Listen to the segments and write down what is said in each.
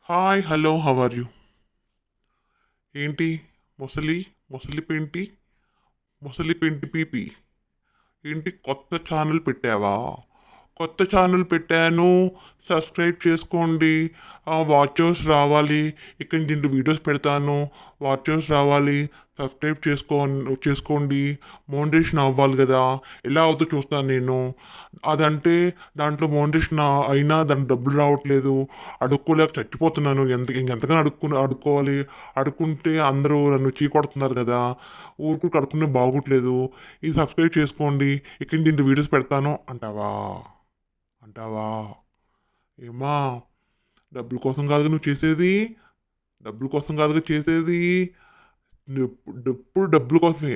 Hi hello how are you? ఏంటి ముసలి ముసలి పెంటి ముసలి పెంటి పీపి ఏంటి కొత్త ఛానల్ పెట్టావా? కొత్త ఛానల్ పెట్టాను, సబ్స్క్రైబ్ చేసుకోండి. వాచర్స్ రావాలి. ఇక్కడ నుంచి 2 వీడియోస్ పెడతాను. వాచర్స్ రావాలి. సబ్స్క్రైబ్ చేసుకోండి. మోనటైజేషన్ అవ్వాలి కదా! ఎలా అవుతుందో చూస్తాను నేను. అదంటే దాంట్లో మోనటైజేషన్ అయినా దానికి డబ్బులు రావట్లేదు. అడుక్కోలేక చచ్చిపోతున్నాను. ఇంకెంతకని అడుక్కోవాలి? అడుక్కుంటే అందరూ నన్ను చీకొడుతున్నారు కదా! ఊరుకూరికే అడుక్కునే బాగోట్లేదు. ఇది సబ్స్క్రైబ్ చేసుకోండి. ఇక్కడి నుంచి 2 వీడియోస్ పెడతాను అంటావా? అంటావా? ఏమ్మా, డబ్బుల కోసం కాదుగా నువ్వు చేసేది. డబ్బుల కోసం కాదుగా చేసేది. ఎప్పుడు డబ్బుల కోసమే.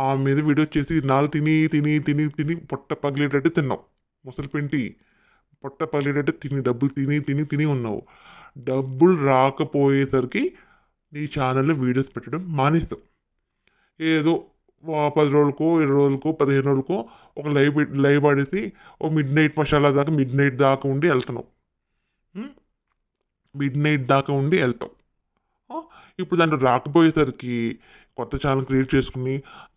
ఆమె మీద వీడియో చేసి ఇన్నాళ్ళు తిని తిని తిని తిని పొట్ట పగిలేటట్టు తిన్నావు. ముసలి పెంటి పొట్ట పగిలేటట్టు తిని డబ్బులు తిని తిని తిని ఉన్నావు. డబ్బులు రాకపోయేసరికి నీ ఛానల్లో వీడియోస్ పెట్టడం మానేస్తావు. ఏదో 10 రోజులకో, 20 రోజులకో, 15 రోజులకో ఒక లైవ్ ఆడేసి ఓ మిడ్ నైట్ దాకా ఉండి వెళ్తున్నావు. మిడ్ నైట్ దాకా ఉండి వెళ్తావు. ఇప్పుడు దాంట్లో రాకపోయేసరికి కొత్త ఛానల్ క్రియేట్ చేసుకుని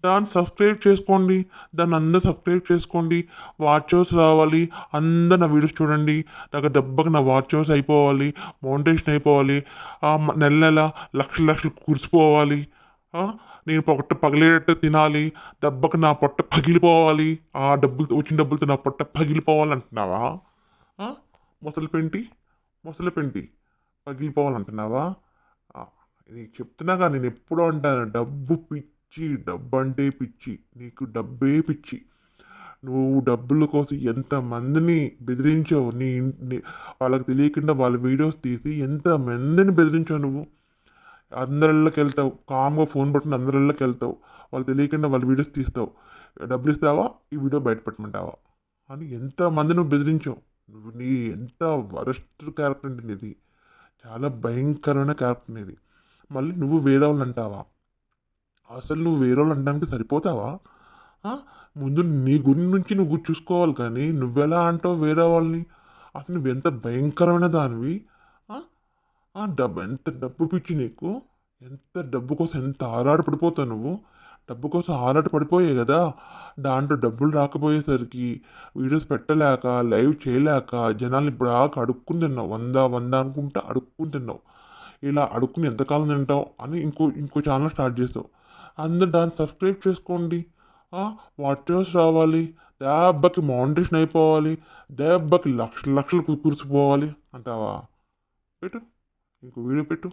దాన్ని సబ్స్క్రైబ్ చేసుకోండి. దాన్ని అందరూ సబ్స్క్రైబ్ చేసుకోండి. వాచర్స్ రావాలి. అందరు నా వీడియోస్ చూడండి. నాకు దెబ్బకి నా వాచర్స్ అయిపోవాలి. మోనటైజేషన్ అయిపోవాలి. నెల నెల లక్షలు లక్షలు కురిసిపోవాలి. నేను పొట్ట పగిలేటట్టు తినాలి. దెబ్బకి నా పొట్ట పగిలిపోవాలి. ఆ డబ్బులు వచ్చిన డబ్బులతో నా పొట్ట పగిలిపోవాలంటున్నావా? ముసలి పెంటి ముసలి పెంటి పగిలిపోవాలంటున్నావా? నీకు చెప్తున్నాగా, నేను ఎప్పుడూ అంటాను, డబ్బు పిచ్చి. డబ్బు అంటే పిచ్చి. నీకు డబ్బే పిచ్చి. నువ్వు డబ్బుల కోసం ఎంతమందిని బెదిరించావు. వాళ్ళకి తెలియకుండా వాళ్ళ వీడియోస్ తీసి ఎంతమందిని బెదిరించావు నువ్వు. అందరిళ్ళకి వెళ్తావు, కామ్గా ఫోన్ పట్టుకుని అందరిళ్ళకి వెళ్తావు. వాళ్ళు తెలియకుండా వాళ్ళ వీడియోస్ తీస్తావు. డబ్బులు ఇస్తావా, ఈ వీడియో బయట పెట్టమంటావా అని ఎంతమంది నువ్వు బెదిరించావు. నీ ఎంత వరస్ట్ క్యారెక్టర్ అంటే నీది. చాలా భయంకరమైన క్యారెక్టర్ నీది. మళ్ళీ నువ్వు వేరే వాళ్ళు అంటావా? అసలు నువ్వు వేరే వాళ్ళు అనడానికి సరిపోతావా? ముందు నీ గురించి నువ్వు చూసుకోవాలి, కానీ నువ్వెలా అంటావు వేరే వాళ్ళని? అసలు నువ్వు ఎంత భయంకరమైన దానివి. ఎంత డబ్బు పిచ్చి నీకు. ఎంత డబ్బు కోసం ఎంత ఆరాట పడిపోతావు నువ్వు. డబ్బు కోసం ఆరాట పడిపోయే కదా దాంట్లో డబ్బులు రాకపోయేసరికి వీడియోస్ పెట్టలేక, లైవ్ చేయలేక జనాలు ఇప్పుడు అడుక్కుని తిన్నావు. 100 అనుకుంటా అడుక్కుని తిన్నావు. ఇలా అడుక్కుని ఎంతకాలం తింటావు అని ఇంకో ఛానల్ స్టార్ట్ చేసావు. అందరు దాన్ని సబ్స్క్రైబ్ చేసుకోండి. వాచర్స్ రావాలి. దెబ్బకి మోనటైజేషన్ అయిపోవాలి. దెబ్బకి లక్షలు లక్షలు కురిసిపోవాలి అంటావా? పెట్టు, ఇంకో వీడియో పెట్టు,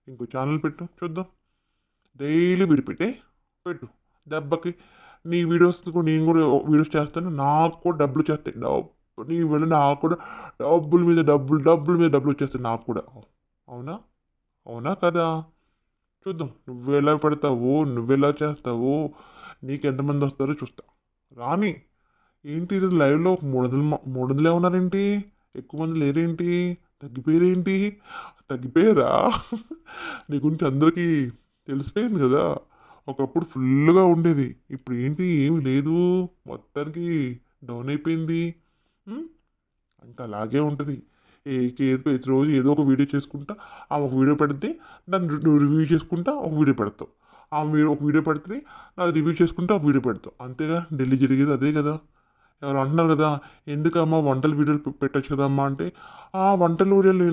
ఇంకో ఛానల్ పెట్టు చూద్దాం. డైలీ వీడియో పెట్టు. దెబ్బకి నీ వీడియోస్ కూడా నేను కూడా వీడియోస్ చేస్తాను. నాకు కూడా డబ్బులు చేస్తాయి. నీ వల్ల నాకు కూడా డబ్బుల మీద డబ్బులు వచ్చేస్తాయి నాకు కూడా. అవునా? అవునా కదా? చూద్దాం నువ్వెలా పెడతావో, నువ్వెలా చేస్తావో, నీకు ఎంతమంది వస్తారో చూస్తా. రాని ఏంటి ఇది లైవ్లో 300 ఉన్నారేంటి? ఎక్కువ మంది లేరేంటి? తగ్గిపోయారేంటి? తగ్గిపోయారా? నీ గురించి అందరికీ తెలిసిపోయింది కదా. ఒకప్పుడు ఫుల్గా ఉండేది. ఇప్పుడు ఏంటి, ఏమి లేదు, మొత్తానికి డౌన్ అయిపోయింది. ఇంకా అలాగే ఉంటుంది. ప్రతిరోజు ఏదో ఒక వీడియో చేసుకుంటా ఒక వీడియో పెడితే దాన్ని నువ్వు రివ్యూ చేసుకుంటా ఒక వీడియో పెడతావు. ఒక వీడియో పెడితే అది రివ్యూ చేసుకుంటా ఒక వీడియో పెడతావు. అంతేగా ఢిల్లీ జరిగేది అదే కదా. ఎవరు అంటున్నారు కదా, ఎందుకమ్మా వంటల వీడియోలు పెట్టచ్చు కదమ్మా అంటే, ఆ వంటల వీడియోలు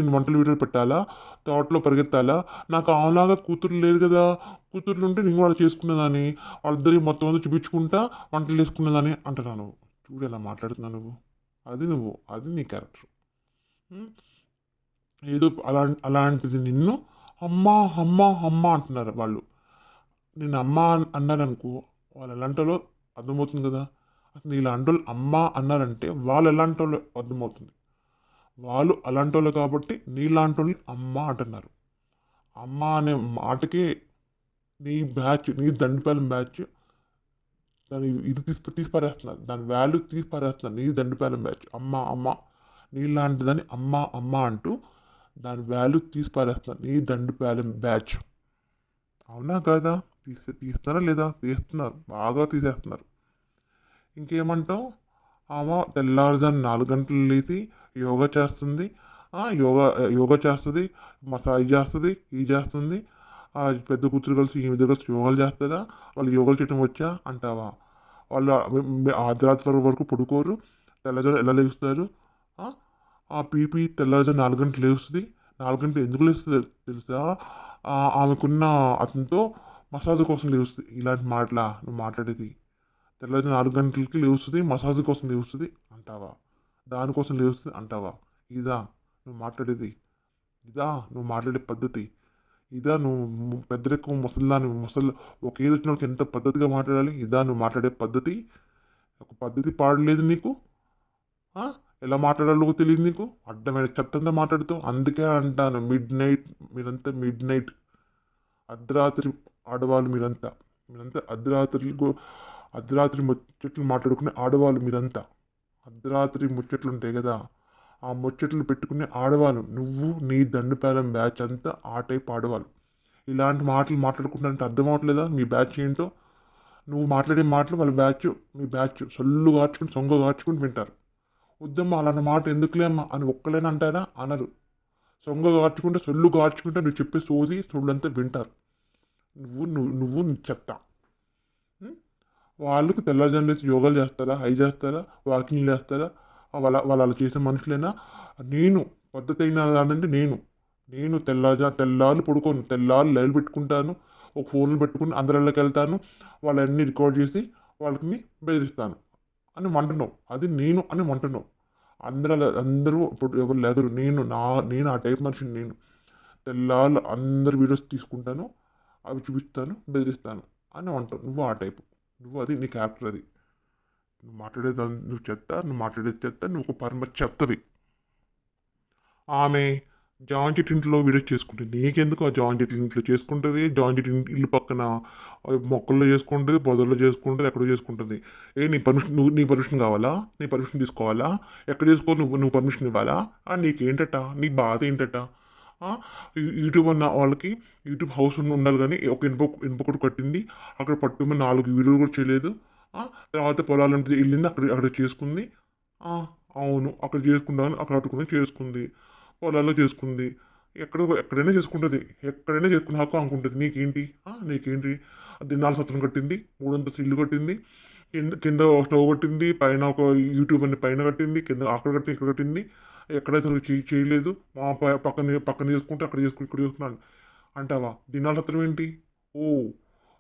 నేను వంటల వీడియోలు పెట్టాలా, తోటలో పరిగెత్తాలా, నాకు ఆవులాగా కూతురు లేదు కదా, కూతుర్లు ఉంటే నేను కూడా చేసుకునేదాన్ని, వాళ్ళిద్దరికి మొత్తం అంతా చూపించుకుంటా వంటలు చేసుకునేదాన్ని అంటున్నాను. నువ్వు చూడు ఎలా మాట్లాడుతున్నావు నువ్వు. అది నీ క్యారెక్టర్. ఏదో అలాంటిది నిన్ను అమ్మ అంటున్నారు వాళ్ళు. నేను అమ్మ అన్నారనుకో, వాళ్ళు ఎలాంటి వాళ్ళో అర్థమవుతుంది కదా. అసలు ఇలాంటి వాళ్ళు అమ్మ అన్నారంటే వాళ్ళు ఎలాంటి వాళ్ళు అర్థమవుతుంది. వాళ్ళు అలాంటి వాళ్ళు కాబట్టి నీలాంటి వాళ్ళు అమ్మ అంటున్నారు. అమ్మ అనే మాటకే నీ దండిపాలెం బ్యాచ్ దాని ఇది తీసి పారేస్తున్నారు. దాని వాల్యూ తీసి పారేస్తున్నారు. నీ దండిపాలెం బ్యాచ్ అమ్మ నీలాంటిదని అమ్మ అంటూ దాని వాల్యూ తీసి పారేస్తున్నారు నీ దండిపాలెం బ్యాచ్. అవునా కాదా? తీస్తున్నారా లేదా? తీస్తున్నారు, బాగా తీసేస్తున్నారు. ఇంకేమంటావు? ఆమె తెల్లారుజాము 4 గంటలు లేచి యోగా చేస్తుంది. యోగా యోగా చేస్తుంది, మసాజ్ చేస్తుంది, ఇది చేస్తుంది. పెద్ద కూతురు కలిసి ఈమె దగ్గర కలిసి యోగాలు చేస్తారా? వాళ్ళు యోగాలు చేయడం వచ్చా అంటావా? వాళ్ళు అర్ధరాత్రి వరకు పడుకోరు, తెల్లజారు ఎలా లేస్తారు? ఆ పీపీ తెల్లవారుజాము 4 గంటలకు లేస్తుంది. 4 గంటలకు ఎందుకు లేస్తుంది తెలుసా? ఆమెకున్న అతనితో మసాజ్ కోసం లేస్తుంది. ఇలాంటి మాటలా నువ్వు మాట్లాడేది? తెల్లవారుజాము 4 గంటలకి లేస్తుంది, మసాజ్ కోసం లేస్తుంది అంటావా? దానికోసం లేస్తుంది అంటావా? ఇదా నువ్వు మాట్లాడేది? ఇదా నువ్వు మాట్లాడే పద్ధతి? ఇదా నువ్వు పెద్దరికం ముసలి ఒక ఏజ్ వచ్చిన వాళ్ళకి ఎంత పద్ధతిగా మాట్లాడాలి? ఇదా నువ్వు మాట్లాడే పద్ధతి? ఒక పద్ధతి పాడలేదు నీకు? ఆ? ఎలా మాట్లాడాలో తెలియదు నీకు? అడ్డమైన చెత్తంతా మాట్లాడుతావు. అందుకే అంటాను మీరంతా మిడ్ నైట్ అర్ధరాత్రి ఆడవాళ్ళు మీరంతా అర్ధరాత్రి ముచ్చట్లు మాట్లాడుకునే ఆడవాళ్ళు మీరంతా. అర్ధరాత్రి ముచ్చట్లు ఉంటాయి కదా, ఆ ముచ్చట్లు పెట్టుకునే ఆడవాళ్ళు నువ్వు, నీ దండుపాలెం బ్యాచ్ అంతా ఆ టైప్ ఆడవాళ్ళు. ఇలాంటి మాటలు మాట్లాడుకుంటానంటే అర్థం అవట్లేదా మీ బ్యాచ్ ఏంటో? నువ్వు మాట్లాడే మాటలు వాళ్ళ బ్యాచ్, మీ బ్యాచ్ సొల్లు కార్చుకుని సొంగ కార్చుకుని వింటారు. వద్దమ్మా అలాంటి మాట ఎందుకులే అమ్మా అని ఒక్కలేని అంటారా? అనరు. సొంగ కార్చుకుంటే సొల్లు కార్చుకుంటే నువ్వు చెప్పే సొల్లంతా వింటారు. నువ్వు నీ చెత్త. వాళ్ళకు తెల్లవారుజాము లేచి యోగాలు చేస్తారా? అవి చేస్తారా? వాకింగ్ చేస్తారా? వాళ్ళు అలా చేసే మనుషులేనా? నేను పద్ధతి అయిన అంటే నేను తెల్లార్లు పడుకోను, తెల్లార్లు లైవ్ పెట్టుకుంటాను, ఒక ఫోన్లు పెట్టుకుని అందరిలోకి వెళ్తాను, వాళ్ళన్నీ రికార్డ్ చేసి వాళ్ళని బెదిరిస్తాను అని అంటున్నావు. అది నేను అని అంటున్నావు. అందరూ ఇప్పుడు ఎవరు లేరు. నేను ఆ టైప్ మనిషిని. నేను తెల్లార్లు అందరు వీడియోస్ తీసుకుంటాను, అవి చూపిస్తాను, బెదిరిస్తాను అని అంటావు. నువ్వు ఆ టైపు. అది నీ క్యారెక్టర్. అది నువ్వు మాట్లాడేది, నువ్వు మాట్లాడేది చెత్త, నువ్వు ఒక చెత్తవి. ఆమె జాయింట్ ఇంట్లో వీడియో చేసుకుంటుంది. నీకెందుకు? ఆ జాయింట్ ఇంట్లో చేసుకుంటుంది. జాయింట్ ఇల్లు పక్కన మొక్కల్లో చేసుకుంటుంది, పొదల్లో చేసుకుంటుంది, ఎక్కడో చేసుకుంటుంది. నీ పర్మిషన్ కావాలా? నీ పర్మిషన్ తీసుకోవాలా? ఎక్కడ చేసుకోవాలి? నువ్వు పర్మిషన్ ఇవ్వాలా? నీకేంటట? నీ బాధ ఏంటట? యూట్యూబ్ అన్న వాళ్ళకి యూట్యూబ్ హౌస్ ఉండాలి, కానీ ఒక ఇనుపకొట్టు కట్టింది, అక్కడ పట్టుమని 4 వీడియోలు కూడా చేయలేదు. తర్వాత పొలాలంటే వెళ్ళింది, అక్కడ చేసుకుంది. అవును, అక్కడ చేసుకుంటాను, అక్కడ అట్టుకుని చేసుకుంది, పొలాల్లో చేసుకుంది, ఎక్కడైనా చేసుకుంటుంది, ఎక్కడైనా చేసుకుని హక్కు అనుకుంటుంది. నీకేంటి? దినాల సత్రం కట్టింది, 3 అంతస్తులు ఇల్లు కట్టింది, కింద స్టవ్ కట్టింది, పైన ఒక యూట్యూబ్ అని పైన కట్టింది, కింద అక్కడ కట్టింది, ఇక్కడ కట్టింది, ఎక్కడైతే చేయలేదు. మా పక్కన చేసుకుంటే అక్కడ చేసుకుని ఇక్కడ చేసుకున్నాను అంటావా? దినాల సత్రం ఏంటి? ఓ,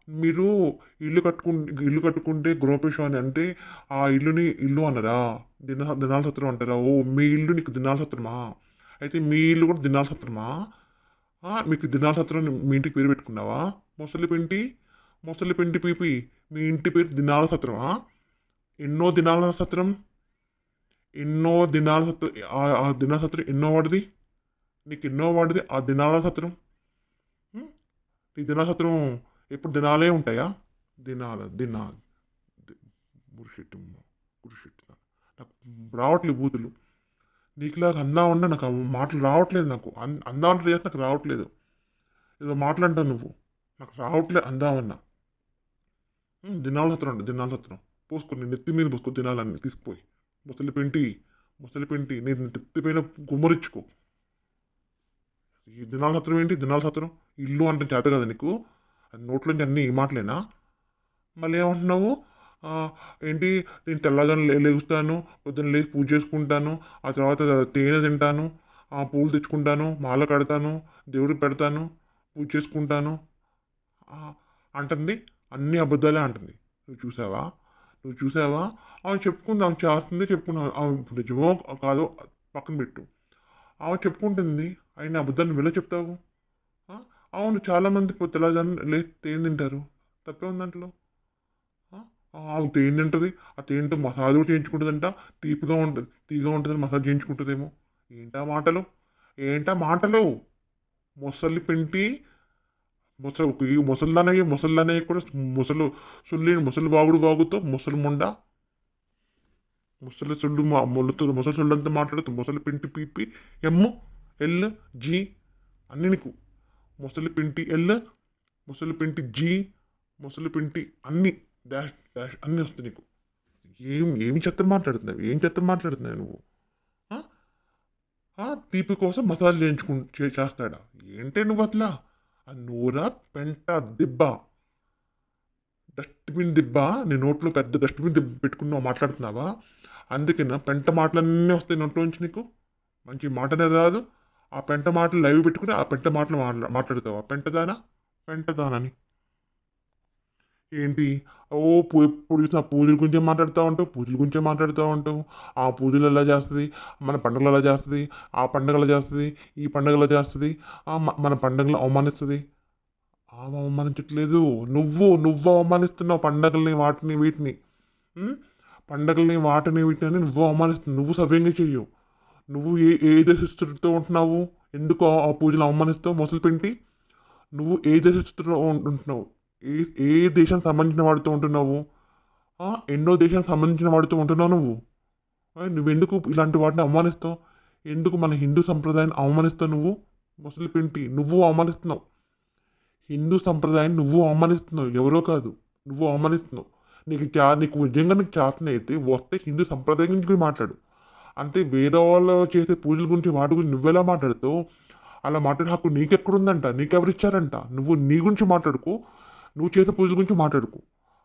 మీరు ఇల్లు కట్టుకుంటే గృహప్రవేశం అని అంటే ఆ ఇల్లు అనరా? దినాల సత్రం అంటారా? ఓ, మీ ఇల్లు నీకు దినాల సత్రమా? అయితే మీ ఇల్లు కూడా దినాల సత్రమా? మీకు దినాల సత్రం మీ ఇంటికి పేరు పెట్టుకున్నావా? మొసలి పెంటి పీపి, మీ ఇంటి పేరు దినాల సత్రమా? ఎన్నో దినాల సత్రం ఆ దినాల సత్రం ఎన్నో వాడిది? నీకు ఎన్నో వాడిది ఆ దినాల సత్రం? ఈ దినాల సత్రం ఎప్పుడు దినాలే ఉంటాయా? దినాలు గురుషెట్టు నాకు రావట్లేదు బూతులు. నీకులాగా అందా ఉన్నా నాకు ఆ మాటలు రావట్లేదు. నాకు అందామని చేస్తే నాకు రావట్లేదు. ఏదో మాట్లాంటావు నువ్వు, నాకు రావట్లేదు అందామన్నా. దినాల సత్రం పోసుకొని నెత్తి మీద పోసుకో, దినాలన్నీ తీసుకుపోయి ముసలి పెంటి నేను నెత్తిపోయిన గుమ్మరించుకో. ఈ దినాల సత్రం ఏంటి? దినాల సత్రం ఇల్లు అంటే చేత కదా నీకు? అది నోట్లోంచి అన్నీ ఈ మాటలేనా? మళ్ళీ ఏమంటున్నావు? ఏంటి, నేను తెల్లగానే లేగుస్తాను, పొద్దున్న లేచి పూజ చేసుకుంటాను, ఆ తర్వాత తేనె తింటాను, పూలు తెచ్చుకుంటాను, మాల కడతాను, దేవుడికి పెడతాను, పూజ చేసుకుంటాను అంటుంది. అన్ని అబద్ధాలే అంటుంది. నువ్వు చూసావా? ఆమె చెప్పుకుంది, ఆమె చేస్తుంది, చెప్పుకున్నావు. ఆమె నిజమో కాదో పక్కన పెట్టు. ఆమె చెప్పుకుంటుంది, అయిన అబద్ధాన్ని వెళ్ళి చెప్తావు. అవును, చాలామంది తెల్లజాను లేచి తేనె తింటారు, తప్పే ఉంది దాంట్లో. ఆమె తేనె తింటుంది, ఆ తేనెతో మసాజ్ కూడా చేయించుకుంటుందంట, తీపిగా ఉంటుందని మసాజ్ చేయించుకుంటుందేమో. ఏంటా మాటలు? మొసలి పెంటి ముసలిదానయ్య కూడా ముసలి వాగుతో ముసలి ముండ, ముసలి సొల్లు అంతా మాట్లాడుతూ ముసలి పింటి పీపి ఎమ్ము ఎల్ జీ అన్నీ నీకు. ముసలి పింటి ఎల్, ముసలి పింటి జీ, ముసలి పింటి అన్ని డాష్ అన్నీ వస్తాయి నీకు. ఏమి చెత్త మాట్లాడుతున్నావు నువ్వు? తీపి కోసం మసాజ్ చేస్తాడా? ఏంటే నువ్వు అసలా? ఆ నూరా పెంట దిబ్బ, డస్ట్‌బిన్ దిబ్బ, నీ నోట్లో పెద్ద డస్ట్‌బిన్ దిబ్బ పెట్టుకున్నావు మాట్లాడుతున్నావా? అందుకేనా పెంట మాటలన్నీ వస్తాయి నోట్లోంచి నీకు? మంచి మాటనే రాదు. ఆ పెంట మాటలు లైవ్ పెట్టుకుని ఆ పెంట మాటలు మాట్లాడతావా? పెంటదానా? పెంటదానని. ఏంటి? ఓ ఎప్పుడు చూసినా పూజల గురించే మాట్లాడుతూ ఉంటావు. పూజల గురించే మాట్లాడుతూ ఉంటావు. ఆ పూజలు ఎలా చేస్తది? మన పండుగలు ఎలా చేస్తది? ఆ పండుగ ఎలా చేస్తది? ఈ పండుగ ఎలా చేస్తది? మన పండుగలు అవమానిస్తది. ఆమె అవమానించట్లేదు. నువ్వు అవమానిస్తున్నావు పండగల్ని, వాటిని, వీటిని. హ్మ్. పండగల్ని, వాటిని, వీటిని నువ్వు అవమానిస్తున్నావు. నువ్వు సవ్యంగా చెయ్యవు. నువ్వు ఏ దేశస్తుడితో ఉంటున్నావు? ఎందుకు ఆ పూజలు అవమానిస్తావు మొసలిపెంటి? నువ్వు ఏ దేశస్తుడితో ఉంటున్నావు? ఏ ఏ దేశానికి సంబంధించిన వాడితో ఉంటున్నావు? ఎన్నో దేశానికి సంబంధించిన వాడితో ఉంటున్నావు నువ్వు. నువ్వెందుకు ఇలాంటి వాటిని అవమానిస్తావు? ఎందుకు మన హిందూ సంప్రదాయాన్ని అవమానిస్తావు నువ్వు? మొసలిపెంటి నువ్వు అవమానిస్తున్నావు. హిందూ సంప్రదాయాన్ని నువ్వు అవమానిస్తున్నావు. ఎవరో కాదు. నువ్వు అవమానిస్తున్నావు. నీకు నిజంగా నీకు చేతనైతే వస్తే హిందూ సంప్రదాయం గురించి మాట్లాడు. అంటే వేరే వాళ్ళు చేసే పూజల గురించి వాటి గురించి నువ్వెలా మాట్లాడుతావు? అలా మాట్లాడే హక్కు నీకెక్కడుందంట? నీకెవరిచ్చారంట? నువ్వు నీ గురించి మాట్లాడుకో. నువ్వు చేసే పూజల గురించి మాట్లాడుకో.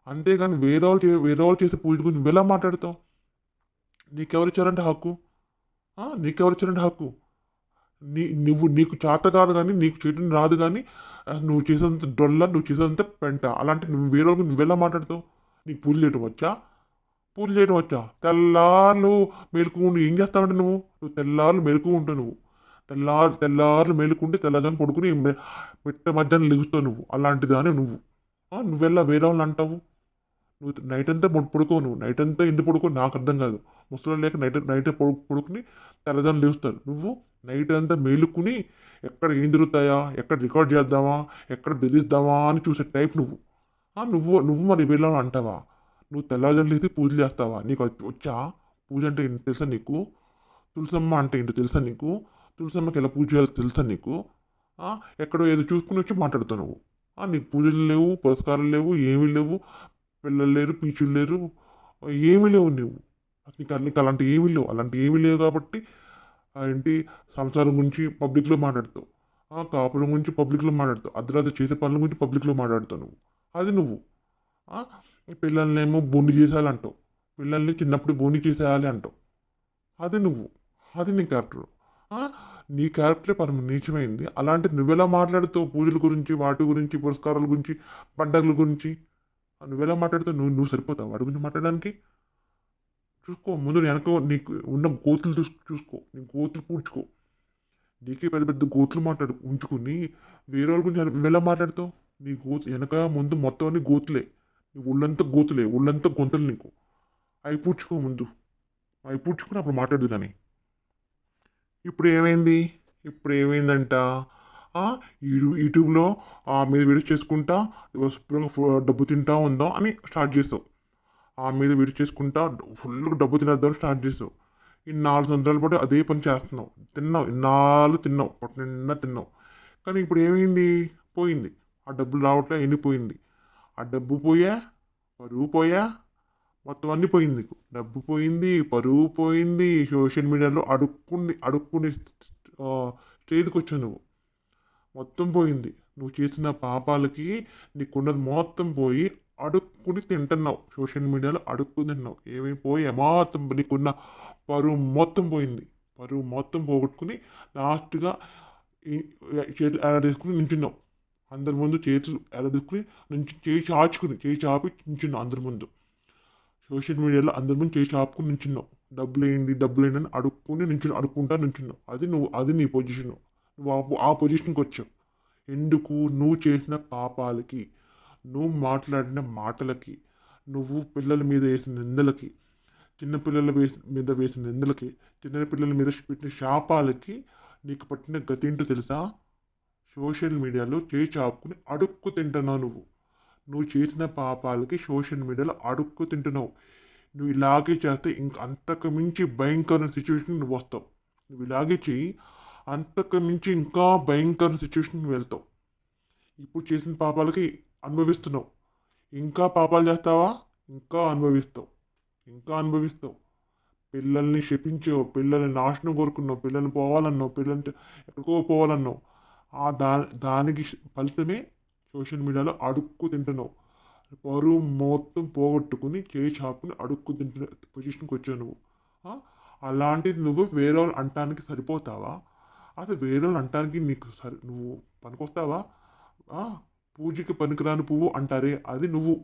అంతేగాని వేరే వాళ్ళు చేసే పూజల గురించి నువ్వెలా మాట్లాడతావు? నీకెవరిచ్చారంట హక్కు? నీకెవరిచ్చారంట హక్కు? నీకు చేత కాదు కానీ, నీకు చేయడం రాదు కానీ, నువ్వు చేసేంత డొల్ల, నువ్వు చేసేంత పెంట. అలాంటి నువ్వు వేరే వాళ్ళకి నువ్వెలా మాట్లాడతావు? నీకు పూజలు చేయడం వచ్చా? పూజలు చేయడం వచ్చా? తెల్లార్లు మేలుకు ఉండి ఏం చేస్తావంటే నువ్వు తెల్లార్లు మెలుకు ఉంటావు నువ్వు. తెల్లార్లు మేలుకుంటే తెల్లదాన్ని పడుకుని పెట్ట మధ్యాహ్నం లెగుస్తావు నువ్వు. అలాంటిది అని నువ్వు. నువ్వెలా వేరే వాళ్ళు అంటావు? నువ్వు నైట్ అంతా పడుకోవు. నువ్వు నైట్ అంతా ఎందుకు పడుకో నాకు అర్థం కాదు. ముసలి లేక నైట్ నైట్ పడుకుని తెల్లదాన్ని లేస్తాడు. నువ్వు నైట్ అంతా మేలుకుని ఎక్కడ ఏం జరుగుతాయా, ఎక్కడ రికార్డ్ చేద్దామా, ఎక్కడ బెదిరిద్దామా అని చూసే టైప్ నువ్వు. నువ్వు మరి వేరే అంటావా? నువ్వు తెల్లవారుజామున లేచి పూజలు చేస్తావా? నీకు వచ్చా? పూజ అంటే ఏంటి తెలుసా నీకు? తులసమ్మ అంటే ఏంటో తెలుసా నీకు? తులసమ్మకి ఎలా పూజ చేయాలో తెలుసా నీకు? ఎక్కడో ఏదో చూసుకుని వచ్చి మాట్లాడుతావు నువ్వు. నీకు పూజలు లేవు, పురస్కారాలు లేవు, ఏమీ లేవు, పిల్లలు లేరు, పీచులు లేరు, ఏమీ లేవు నువ్వు. నీకు అలాంటి ఏమీ లేవు. అలాంటి ఏమీ లేవు కాబట్టి ఏంటి సంసారం గురించి పబ్లిక్లో మాట్లాడతావు. కాపురం గురించి పబ్లిక్లో మాట్లాడతావు. అర్ధరాత్రి చేసే పనుల గురించి పబ్లిక్లో మాట్లాడతావు నువ్వు. అది నువ్వు. పిల్లల్నేమో బోండి చేసేయాలంటావు. పిల్లల్ని చిన్నప్పుడు బోండి చేసేయాలి అంటావు. అది నువ్వు. అది నీ క్యారెక్టర్. నీ క్యారెక్టరే పరమ నీచమైంది. అలాంటి నువ్వెలా మాట్లాడుతావు పూజల గురించి, వాటి గురించి, పురస్కారాల గురించి, పండగల గురించి? నువ్వెలా మాట్లాడుతావు? నువ్వు సరిపోతావు వాటి గురించి మాట్లాడడానికి? చూసుకో ముందు వెనక నీకు ఉన్న గోతులు చూసుకో. నీ గోతులు పూడ్చుకో. నీకే పెద్ద పెద్ద గోతులు ఉంచుకుని వేరే వాళ్ళ గురించి నువ్వెలా మాట్లాడతావు? నీ గోతు వెనక ముందు మొత్తం అన్ని గోతులే. నీ ఒళ్ళంతా గోతులే, ఒళ్ళంతా గొంతలు నీకు. అవి పూడ్చుకో ముందు. అవి పూడ్చుకుని అప్పుడు మాట్లాడదు కానీ. ఇప్పుడు ఏమైందంట? యూట్యూబ్లో మీద వీడియోస్ చేసుకుంటా శుభ్రంగా డబ్బు తింటా ఉందాం అని స్టార్ట్ చేస్తావు. మీద వీడియో చేసుకుంటా ఫుల్గా డబ్బు తినేద్దాం స్టార్ట్ చేసావు. ఈ 4 సంవత్సరాల పాటు అదే పని చేస్తున్నావు. ఇన్నాళ్ళు తిన్నావు, పొట్ట నిండా తిన్నావు. కానీ ఇప్పుడు ఏమైంది? పోయింది. ఆ డబ్బులు రావట్లే, ఎండిపోయింది. ఆ డబ్బు పోయా, పరువు పోయా, మొత్తం అన్నీ పోయింది నీకు. డబ్బు పోయింది, పరువు పోయింది, సోషల్ మీడియాలో అడుక్కునే స్టేజ్కి వచ్చావు నువ్వు. మొత్తం పోయింది. నువ్వు చేసిన పాపాలకి నీకున్నది మొత్తం పోయి అడుక్కుని తింటున్నావు. సోషల్ మీడియాలో అడుక్కుని తిన్నావు. ఏమైపోయి మొత్తం నీకున్న పరువు మొత్తం పోయింది. పరువు మొత్తం పోగొట్టుకుని లాస్ట్గా చేతులు ఎలాడేసుకుని నించున్నావు. అందరి ముందు చేతులు ఎలాడేసుకుని చేయి చాపి నించున్నావు అందరి ముందు. సోషల్ మీడియాలో అందరి ముందు చేయి చాపుకుని నించున్నావు. డబ్బులు ఏంటి అని అడుక్కుంటా నించున్నావు. అది నీ పొజిషను. నువ్వు ఆ పొజిషన్కి వచ్చావు. ఎందుకు? నువ్వు చేసిన పాపాలకి, నువ్వు మాట్లాడిన మాటలకి, నువ్వు పిల్లల మీద వేసిన నిందలకి, చిన్నపిల్లల మీద వేసిన నిందలకి, చిన్నపిల్లల మీద పెట్టిన శాపాలకి నీకు పట్టిన గతి ఏంటో తెలుసా? సోషల్ మీడియాలో చేయి చాపుకుని అడుక్కు తింటున్నావు నువ్వు. నువ్వు చేసిన పాపాలకి సోషల్ మీడియాలో అడుక్కు తింటున్నావు. నువ్వు ఇలాగే చేస్తే ఇంక అంతకు మించి భయంకరమైన సిచ్యువేషన్ నువ్వు వస్తావు. నువ్వు ఇలాగే చెయ్యి, అంతకు మించి ఇంకా భయంకరమైన సిచ్యువేషన్ వెళ్తావు. ఇప్పుడు చేసిన పాపాలకి అనుభవిస్తున్నావు. ఇంకా పాపాలు చేస్తావా? ఇంకా అనుభవిస్తావు. పిల్లల్ని శపించావు, పిల్లల్ని నాశనం కోరుకున్నావు, పిల్లల్ని పోవాలన్నావు, పిల్లల్ని ఎక్కడికో పోవాలన్నావు. దానికి ఫలితమే సోషల్ మీడియాలో అడుక్కు తింటున్నావు. పరువు మొత్తం పోగొట్టుకుని చేయి చాపుకుని అడుక్కు తింటున్న పొజిషన్కి వచ్చావు నువ్వు. ఆ? అలాంటిది నువ్వు వేరే వాళ్ళు అంటానికి సరిపోతావా? అసలు వేరే వాళ్ళు అంటానికి నీకు నువ్వు పనికొస్తావా? ఆ? పూజకి పనికిరాని పువ్వు అంటారే, అది నువ్వు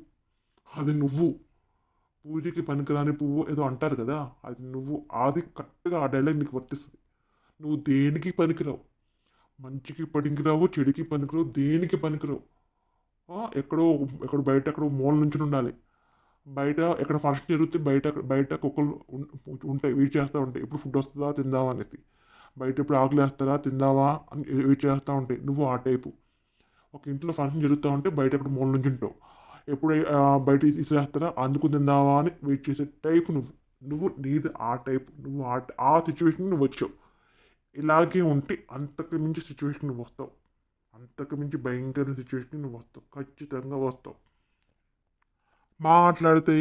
పూజకి పనికిరాని పువ్వు ఏదో అంటారు కదా, అది నువ్వు. అది కరెక్ట్గా ఆ డైలాగ్ నీకు వర్తిస్తుంది. నువ్వు దేనికి పనికిరావు, మంచికి పనికిరావు, చెడుకి పనికిరావు, దేనికి పనికిరావు. ఎక్కడో బయట ఎక్కడో మూల నుంచి ఉండాలి. బయట ఎక్కడ ఫంక్షన్ జరిగితే బయట కుక్కలు ఉంటాయి, వెయిట్ చేస్తూ ఉంటాయి, ఎప్పుడు ఫుడ్ వస్తుందా తిందామా అనేది. బయట ఎప్పుడు ఆకులు వేస్తారా తిందావా అని వెయిట్ చేస్తూ ఉంటాయి. నువ్వు ఆ టైపు. ఒక ఇంట్లో ఫంక్షన్ జరుగుతూ ఉంటే బయట ఎక్కడ మూల నుంచి ఉంటావు, ఎప్పుడు బయట ఇసిరేస్తారా అందుకు తిందావా అని వెయిట్ చేసే టైపు నీది ఆ టైపు. నువ్వు ఆ సిచ్యువేషన్ నువ్వు వచ్చావు. ఇలాగే ఉంటే అంతకు మించి సిచ్యువేషన్ నువ్వు వస్తావు. అంతకు మించి భయంకర సిచ్యువేషన్ నువ్వు వస్తావు, ఖచ్చితంగా వస్తావు. మాట్లాడితే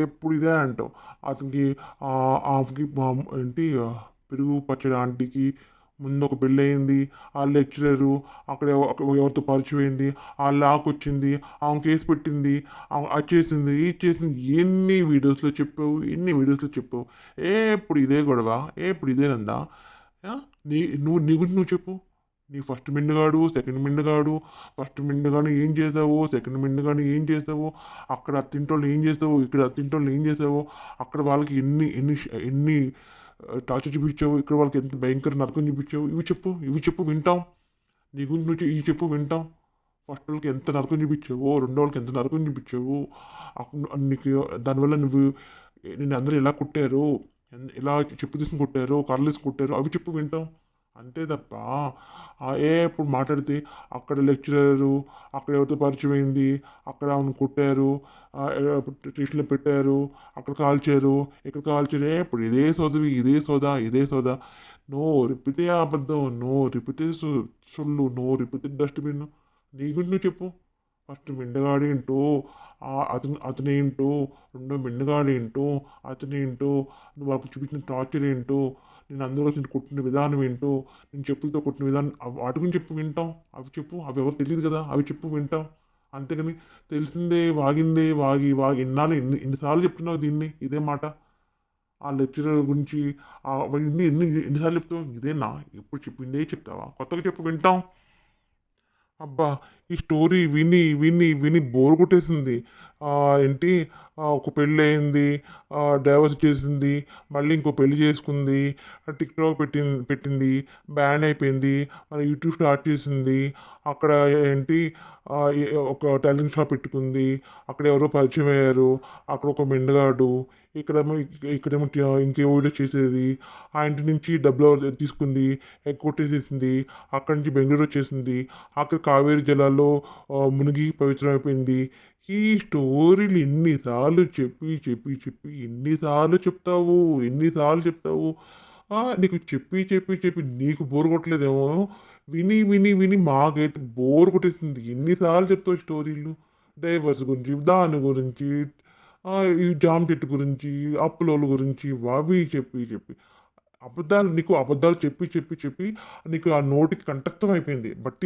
ఎప్పుడు ఇదే అంటావు. అతనికి ఆమెకి ఏంటి పెరుగు పచ్చడి ఆంటీకి ముందు ఒక పెళ్ళి అయింది, ఆ లెక్చరరు అక్కడ ఎవరితో పరిచయం అయింది, ఆ లాక్ వచ్చింది, ఆమె కేసు పెట్టింది, అది చేసింది, ఇది చేసింది. ఎన్ని వీడియోస్లో చెప్పావు. ఎప్పుడు ఇదే గొడవ, ఎప్పుడు ఇదేనందా. నీ గురించి నువ్వు చెప్పు. నీ ఫస్ట్ మిండుగాడు, సెకండ్ మిండుగాడు, ఫస్ట్ మిండుగాడు ఏం చేసావు, సెకండ్ మిండుగాడు ఏం చేసావు, అక్కడ అత్తింటోళ్ళు ఏం చేసావు, ఇక్కడ అత్తింటోళ్ళు ఏం చేసావు, అక్కడ వాళ్ళకి ఎన్ని ఎన్ని ఎన్ని టార్చర్ చూపించావు, ఇక్కడ వాళ్ళకి ఎంత భయంకర నరకం చూపించావు. ఇవి చెప్పు వింటాం. నీ గురించి నువ్వు ఇవి చెప్పు వింటాం. ఫస్ట్ వాళ్ళకి ఎంత నరకం చూపించావు, రెండో వాళ్ళకి ఎంత నరకం చూపించావు, నీకు దానివల్ల నేను అందరూ ఎలా కుట్టారు, ఎలా చెప్పు తీసుకుని కొట్టారు, కర్రలు తీసుకుని కొట్టారు, అవి చెప్పు వింటాం. అంతే తప్ప ఇప్పుడు మాట్లాడితే అక్కడ లెక్చరరు, అక్కడ ఎవరితో పరిచయం అయింది, అక్కడ ఆమెను కొట్టారు, స్టేషన్లో పెట్టారు, అక్కడ కాల్చారు, ఇక్కడ కాల్చారు. ఇప్పుడు ఇదే సోదా. నో రిపితే అబద్ధం, నో రిపితే సొల్లు, నో రిపితే డస్ట్బిన్. నీ గురించి నువ్వు చెప్పు. ఫస్ట్ మిండగాడేంటో, అతనేంటో, రెండో మిండగాడేంటో, అతనేంటో, నువ్వు వాళ్ళకి చూపించిన టార్చర్ ఏంటో, నేను అందరూ నేను కొట్టిన విధానం ఏంటో, నేను చెప్పులతో కొట్టిన విధానం, వాటి గురించి చెప్పు వింటాం. అవి చెప్పు. అవి ఎవరు తెలియదు కదా, అవి చెప్పు వింటాం. అంతేగాని తెలిసిందే వాగి ఎన్నిసార్లు చెప్తున్నావు దీన్ని, ఇదే మాట. ఆ లెక్చరర్ గురించి ఎన్నిసార్లు చెప్తావు, ఇదేనా ఎప్పుడు చెప్పిందే చెప్తావా, కొత్తగా చెప్పు వింటాం. అబ్బా! ఈ స్టోరీ విని విని విని బోర్ కొట్టేసింది. ఏంటి ఒక పెళ్ళయింది, డైవర్స్ చేసింది, మళ్ళీ ఇంకో పెళ్లి చేసుకుంది, టిక్‌టాక్ పెట్టింది, బ్యాన్ అయిపోయింది, మళ్ళీ యూట్యూబ్ స్టార్ట్ చేసింది. అక్కడ ఏంటి ఒక టైలరింగ్ షాప్ పెట్టుకుంది, అక్కడ ఎవరో పరిచయం అయ్యారు, అక్కడ ఒక మెండగాడు, ఇక్కడేమో ఇంకేవో వీడియో చేసేది, ఆ ఇంటి నుంచి డబ్బులు తీసుకుంది, ఎగ్గొట్టేసేసింది, అక్కడి నుంచి బెంగళూరు వచ్చేసింది, అక్కడ కావేరీ జలాల్లో మునిగి పవిత్రమైపోయింది. ఈ స్టోరీలు ఎన్నిసార్లు ఎన్నిసార్లు చెప్తావు. నీకు చెప్పి నీకు బోర్ కొట్టలేదేమో. విని విని విని మాకైతే బోర్ కొట్టేసింది. ఎన్నిసార్లు చెప్తావు స్టోరీలు, డైవర్స్ గురించి, దాని గురించి, ఈ జామ చెట్టు గురించి, అప్పులోళ్ళ గురించి, అవి చెప్పి అబద్ధాలు చెప్పి నీకు ఆ నోటికి కంఠస్థం అయిపోయింది. బట్టి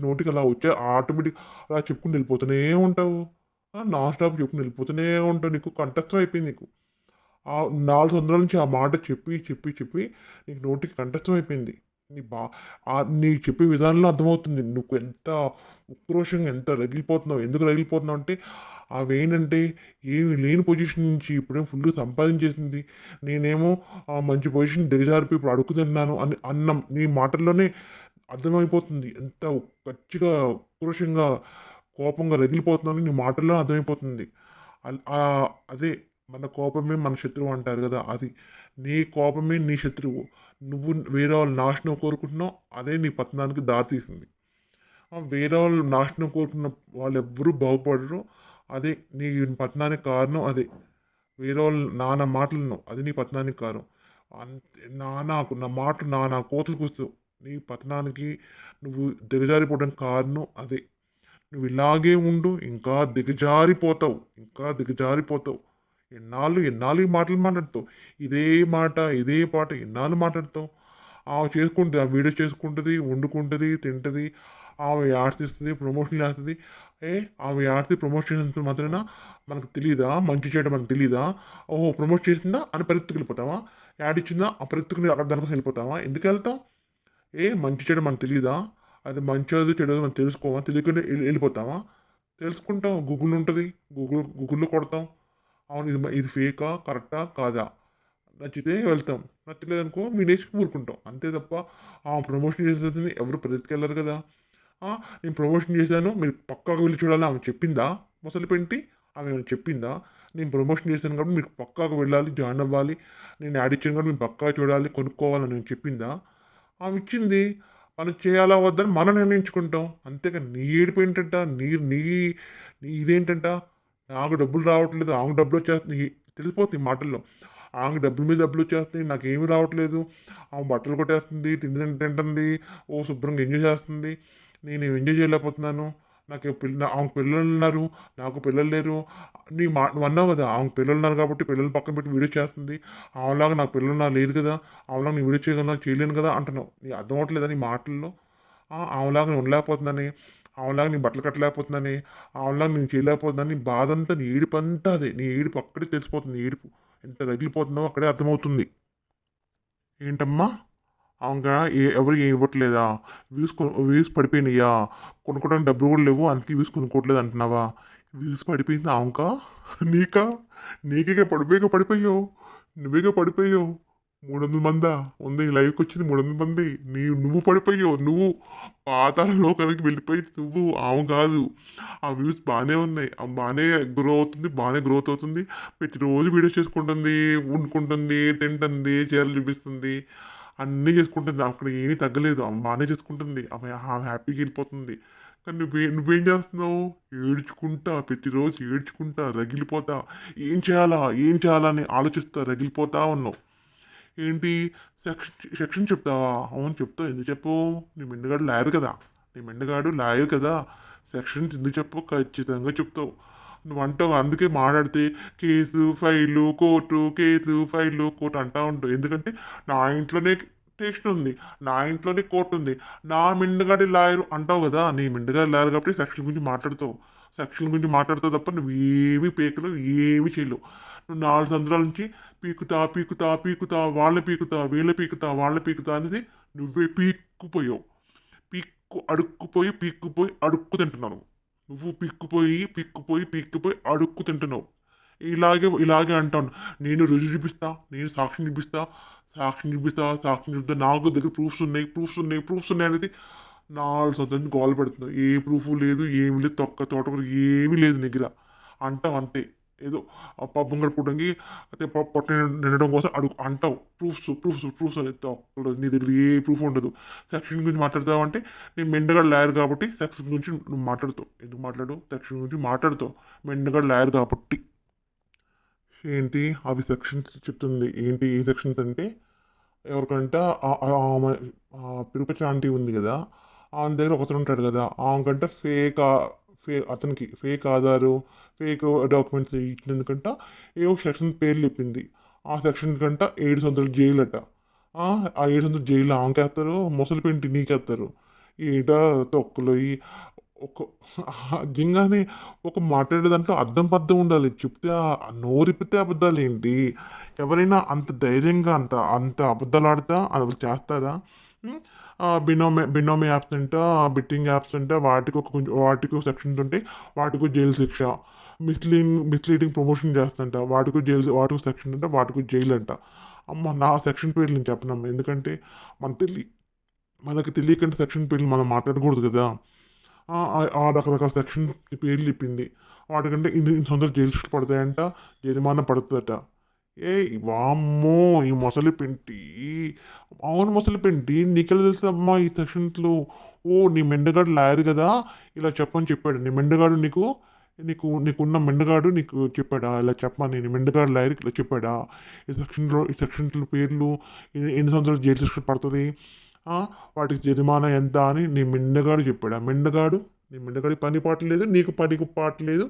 నోటికి అలా వచ్చే ఆటోమేటిక్ అలా చెప్పుకుని వెళ్ళిపోతూనే ఉంటావు. నాన్ స్టాప్ చెప్పుకుని వెళ్ళిపోతూనే ఉంటావు. నీకు కంఠస్థం అయిపోయింది. నీకు 4 సంవత్సరాల నుంచి ఆ మాట చెప్పి నీకు నోటికి కంఠస్థం అయిపోయింది. నీ చెప్పే విధానంలో అర్థమవుతుంది నువ్వు ఎంత ఉక్రోషంగా ఎంత రగిలిపోతున్నావు. ఎందుకు రగిలిపోతున్నావు అంటే అవేంటంటే ఏమి లేని పొజిషన్ నుంచి ఇప్పుడేమో ఫుల్ సంపాదించేసింది, నేనేమో మంచి పొజిషన్ దిగజారిపోయి ఇప్పుడు అడుగుతున్నాను అని నీ మాటల్లోనే అర్థమైపోతుంది. ఎంత గట్టిగా ఉక్రోషంగా కోపంగా రగిలిపోతున్నాను నీ మాటల్లో అర్థమైపోతుంది. అదే మన కోపమే మన శత్రువు అంటారు కదా, అది నీ కోపమే నీ శత్రువు. నువ్వు వేరే వాళ్ళు నాశనం కోరుకుంటున్నావు, అదే నీ పతనానికి దారితీసింది. వేరే వాళ్ళు నాశనం కోరుకున్న వాళ్ళు ఎవ్వరూ బాగుపడరు, అదే నీ పతనానికి కారణం. అదే వేరే వాళ్ళు నానా మాటలు అది నీ పతనానికి కారణం. అంతే నా కోతలకు వస్తావు. నీ పతనానికి నువ్వు దిగజారిపోవడానికి కారణం అదే. నువ్వు ఇలాగే ఉండు, ఇంకా దిగజారిపోతావు. ఎన్నాళ్ళు ఎన్నాళ్ళు ఈ మాటలు మాట్లాడతావు? ఇదే మాట, ఇదే పాట ఎన్నాళ్ళు మాట్లాడతావు? ఆమె చేసుకుంటది. ఆ వీడియో చేసుకుంటది, వండుకుంటది, తింటది. ఆమె యాడ్స్ ఇస్తది, ప్రమోషన్‌లు చేస్తది. ఏ ఆమె యాడ్స్ ప్రమోషన్ చేసినంత మాత్రాన మనకు తెలీదా? మంచి చెడు మనకు తెలీదా? ఓహో! ప్రమోట్ చేసిందా అని పరిగెత్తుకెళ్ళిపోతావా? యాడ్ ఇచ్చిందా? ఆ పరిగెత్తుకుని అక్కడ దానికోసం వెళ్ళిపోతావా? ఎందుకెళ్తావు? మంచి చెడు మనకు తెలీదా? అది మంచోది, చెడోది మనం తెలుసుకోమా? తెలియకుండా ఎళ్ళిపోతామా? తెలుసుకుంటాం. గూగుల్ ఉంటది. గూగుల్‌లో కొడతాం. అవును ఇది ఫేకా? కరెక్టా? కాదా? నచ్చితే వెళ్తాం. నచ్చలేదనుకో వినేసి ఊరుకుంటాం. అంతే తప్ప ప్రమోషన్ చేసేదని ఎవరు పరిగెత్తుకెళ్లరు కదా! ఆ! నేను ప్రమోషన్ చేశాను. మీరు పక్కాగా వెళ్లి చూడాలి ఆమె చెప్పిందా? ముసలిపెంటి ఆమె ఏమైనా చెప్పిందా? నేను ప్రమోషన్ చేశాను కాబట్టి మీరు పక్కాగా వెళ్ళాలి, జాయిన్ అవ్వాలి. నేను యాడ్ ఇచ్చాను కాబట్టి మీరు పక్కాగా చూడాలి, కొనుక్కోవాలని ఏమైనా చెప్పిందా? ఆమె ఇచ్చింది. మనం చేయాలా వద్దని మనం నిర్ణయించుకుంటాం. అంతేగాని నీ ఏడుపు ఏంటంట? నీ నీ నీ ఇదేంటంట? నాకు డబ్బులు రావట్లేదు. ఆమెకు డబ్బులొచ్చేస్తున్నాయి. తెలిసిపోతుంది మాటల్లో. ఆమెకు డబ్బుల మీద డబ్బులొచ్చేస్తున్నాయి. నాకేమి రావట్లేదు. ఆమె బట్టలు కొట్టేస్తుంది, తింటుంది. శుభ్రంగా ఎంజాయ్ చేస్తుంది. నేను ఎంజాయ్ చేయలేకపోతున్నాను. ఆమెకు పిల్లలున్నారు. నాకు పిల్లలు లేరు. నువ్వన్నావు కదా! ఆమెకు పిల్లలున్నారు కాబట్టి పిల్లల్ని పక్కన పెట్టి వీడియో చేస్తుంది. ఆమెలాగా నాకు పిల్లలు లేదు కదా! ఆమెలాగా నేను వీడియో చేయగలనా? చేయలేను కదా! అంటున్నావు. నీకు అర్థం అవ్వట్లేదా నీ మాటల్లో? ఆమెలాగా నేను ఉండలేకపోతున్నానని, ఆమెలాగా నేను బట్టలు కట్టలేకపోతున్నానని, ఆమెలాగా నేను చేయలేకపోతున్నానని నీ బాధంతా నీ ఏడుపంతా అదే. నీ ఏడుపు అక్కడే తెలిసిపోతుంది నీ ఏడుపు. ఎంత రగిలిపోతున్నావో అక్కడే అర్థమవుతుంది. ఏంటమ్మా? ఆమెకా ఎవరు ఏమి ఇవ్వట్లేదా? వ్యూస్ పడిపోయినాయా? కొనుక్కోవడానికి డబ్బులు కూడా లేవు. అందుకే వ్యూస్ కొనుక్కోవట్లేదు అంటున్నావా? వ్యూస్ పడిపోయింది ఆమెకా? నీకా? నీకేగా పడిపోయావు. నువ్వేగా పడిపోయావు. 300 మందా? ఉంది లైవ్‌కి వచ్చింది 300 మంది. నువ్వు పడిపోయావు. నువ్వు పాతాళ లోకానికి వెళ్ళిపోయింది నువ్వు. ఆమె కాదు. ఆ వ్యూస్ బానే ఉన్నాయి. ఆమె బానే గ్రోత్ అవుతుంది. ప్రతిరోజు వీడియోస్ చేసుకుంటుంది, వండుకుంటుంది, తింటుంది, చీరలు చూపిస్తుంది. అన్నీ చేసుకుంటుంది. అక్కడ ఏమీ తగ్గలేదు. ఆమె బానే చేసుకుంటుంది. ఆమె హ్యాపీగా వెళ్ళిపోతుంది. కానీ నువ్వేం చేస్తున్నావు? ప్రతిరోజు ఏడ్చుకుంటా, రగిలిపోతా, ఏం చేయాలా అని ఆలోచిస్తా రగిలిపోతా ఉన్నావు. ఏంటి సెక్షన్ చెప్తావా? అవును చెప్తావు. ఎందుకు చెప్పవు? నీ మెండుగాడు లాయర్ కదా! సెక్షన్స్ ఎందుకు చెప్పవు? ఖచ్చితంగా చెప్తావు. నువ్వంటావు అందుకే మాట్లాడితే కేసు, ఫైలు, కోర్టు అంటా ఉంటావు. ఎందుకంటే నా ఇంట్లోనే స్టేషన్ ఉంది. నా ఇంట్లోనే కోర్టు ఉంది. నా మెండుగాడి లాయరు అంటావు కదా! నీ మెండుగాడి లాయర్ కాబట్టి సెక్షన్ గురించి మాట్లాడతావు. సెక్షన్ గురించి మాట్లాడతావు తప్ప నువ్వేమీ పేకలేవు, ఏమీ చేయలేవు. నువ్వు 4 సంవత్సరాల నుంచి పీకుతా, వాళ్ళని పీకుతా అనేది నువ్వే పీక్కుపోయావు. పీక్కుపోయి అడుక్కు తింటున్నావు. నువ్వు పీక్కుపోయి అడుక్కు తింటున్నావు. ఇలాగే అంటాను. నేను రుజువు చూపిస్తా, నేను సాక్ష్యం చూపిస్తా, నాకు దగ్గర ప్రూఫ్స్ ఉన్నాయి అనేది 4 సంవత్సరాల నుంచి గోల పెడుతున్నావు. ఏ ప్రూఫ్ లేదు, ఏమి లేదు, తోటకూర ఏమీ లేదు నీ దగ్గర. అంటావు అంతే. ఏదో పబ్బం గడుపుకోవడానికి అయితే పొట్ట నిండడం కోసం అంటావు. ప్రూఫ్స్ అని నీ దగ్గర ఏ ప్రూఫ్ ఉండదు. సెక్షన్ గురించి మాట్లాడతావంటే నేను మెండగాడు లాయర్ కాబట్టి సెక్షన్ గురించి నువ్వు మాట్లాడతావు. ఎందుకు మాట్లాడవు? సెక్షన్ గురించి మాట్లాడతావు. మెండగాడు లాయర్ కాబట్టి. ఏంటి అవి సెక్షన్స్ చెప్తుంది. ఏంటి ఏ సెక్షన్స్ అంటే ఎవరికంటే ఆమె తిరుపతి ఆంటీ ఉంది కదా! ఆమె దగ్గర ఒకతను ఉంటాడు కదా! ఆమెకంటే అతనికి ఫేక్ ఆధారు, ఫేక్ డాక్యుమెంట్స్ ఇచ్చినందుకంట ఏవో సెక్షన్ పేర్లు చెప్పింది. ఆ సెక్షన్ కంట 7 సంవత్సరాలు జైలట. ఆ 7 సంవత్సరాలు జైలు ఆమెకేస్తారు, ముసలి పెంటి నీకేస్తారు. ఏంటా తొక్కలోయి ఒక నిజంగానే ఒక మాట్లాడే దాంట్లో అర్థం పర్థం ఉండాలి. చెప్తే నోరిప్పితే అబద్ధాలేంటి? ఎవరైనా అంత ధైర్యంగా అంత అబద్ధాలు ఆడతా అవి చేస్తారా? హ్మ్. బినామీ యాప్స్ అంట, బెట్టింగ్ యాప్స్ అంట వాటికి సెక్షన్స్ ఉంటాయి. వాటికి జైలు శిక్ష. మిస్‌లీడింగ్ ప్రమోషన్ చేస్తంట. వాటికి సెక్షన్ అంట, వాటికి జైలు అంట. అమ్మ నా సెక్షన్ పేర్లు నేను చెప్పనమ్మా. ఎందుకంటే మన తెలి మనకు తెలియకుండా సెక్షన్ పేర్లు మనం మాట్లాడకూడదు కదా! ఆ రకరకాల సెక్షన్ పేర్లు చెప్పింది. వాటికంటే ఇన్ని సంవత్సరాలు జైలు శిక్ష పడతాయంట, జరిమానా పడతదట. వామ్మో! ఈ మొసలి పెంటి. అవును మొసలి పెంటి. నీకెలా తెలుసమ్మా ఈ సెక్షన్స్‌లు? నీ మెండగాడు లాయర్ గదా! ఇలా చెప్పని చెప్పాడు. నీ మెండగాడు నీకున్న మెండగాడు నీకు చెప్పాడా? ఇలా చెప్పమని నీ మెండగాడు లాయర్‌కి ఇలా చెప్పాడా? ఈ సెక్షన్స్‌ల పేర్లు ఎన్ని సంవత్సరాలు జైలు శిక్ష పడతది? వాటికి జరిమానా ఎంత అని నీ మెండగాడు చెప్పాడా? నీ మెండగాడికి పని పాట లేదు. నీకు పనికి పాట లేదు.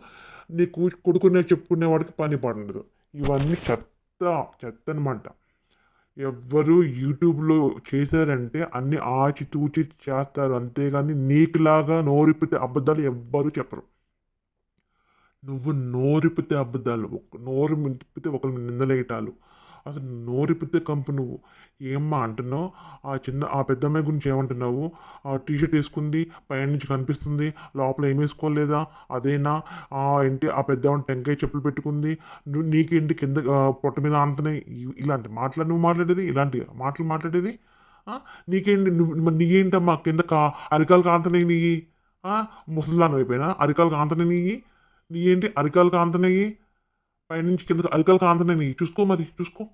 కొడుకునే చెప్పుకునే వాడికి పని పాట ఉండదు. ఇవన్నీ చెత్త చెత్త అనమాట. ఎవ్వరు యూట్యూబ్‌లో చేశారంటే అన్నీ ఆచితూచి చేస్తారు. అంతేగాని నీకులాగా నోరిప్పితే అబద్ధాలు ఎవ్వరు చెప్పరు. నువ్వు నోరిప్పితే అబద్ధాలు. నోరు విప్పితే ఒకళ్ళని నిందలేయటాలు. అసలు నోరిప్పితే కంపు నువ్వు. ఏమ్మా అంటున్నావు? ఆ పెద్దమ్మాయి గురించి ఏమంటున్నావు? టీ షర్ట్ ఏసుకుంది, పైనుంచి కనిపిస్తుంది. లోపల ఏమేసుకోలేదా? అదేనా? ఏంటి ఆ పెద్దామె టెంకాయ చెప్పులు పెట్టుకుంది. నీకేంటి కింద పొట్ట మీద ఆనుతున్నాయి. ఇలాంటి మాటలా నువ్వు మాట్లాడేది? ఇలాంటి మాటలు మాట్లాడేది? ఆ! నీకేంటి మరి నీయేంటమ్మా కింద అరికాలు కానుతున్నాయి నీయి? ఆ! ముసలిదానివైపోయినా అరికాలు కానుతున్నాయి నీయి? నీయేంటి అరికాలు కాంతన్నయి? పైనుంచి కిందకి అరికాలు కాంతన్నయి నీయి. చూసుకో మరి చూసుకో.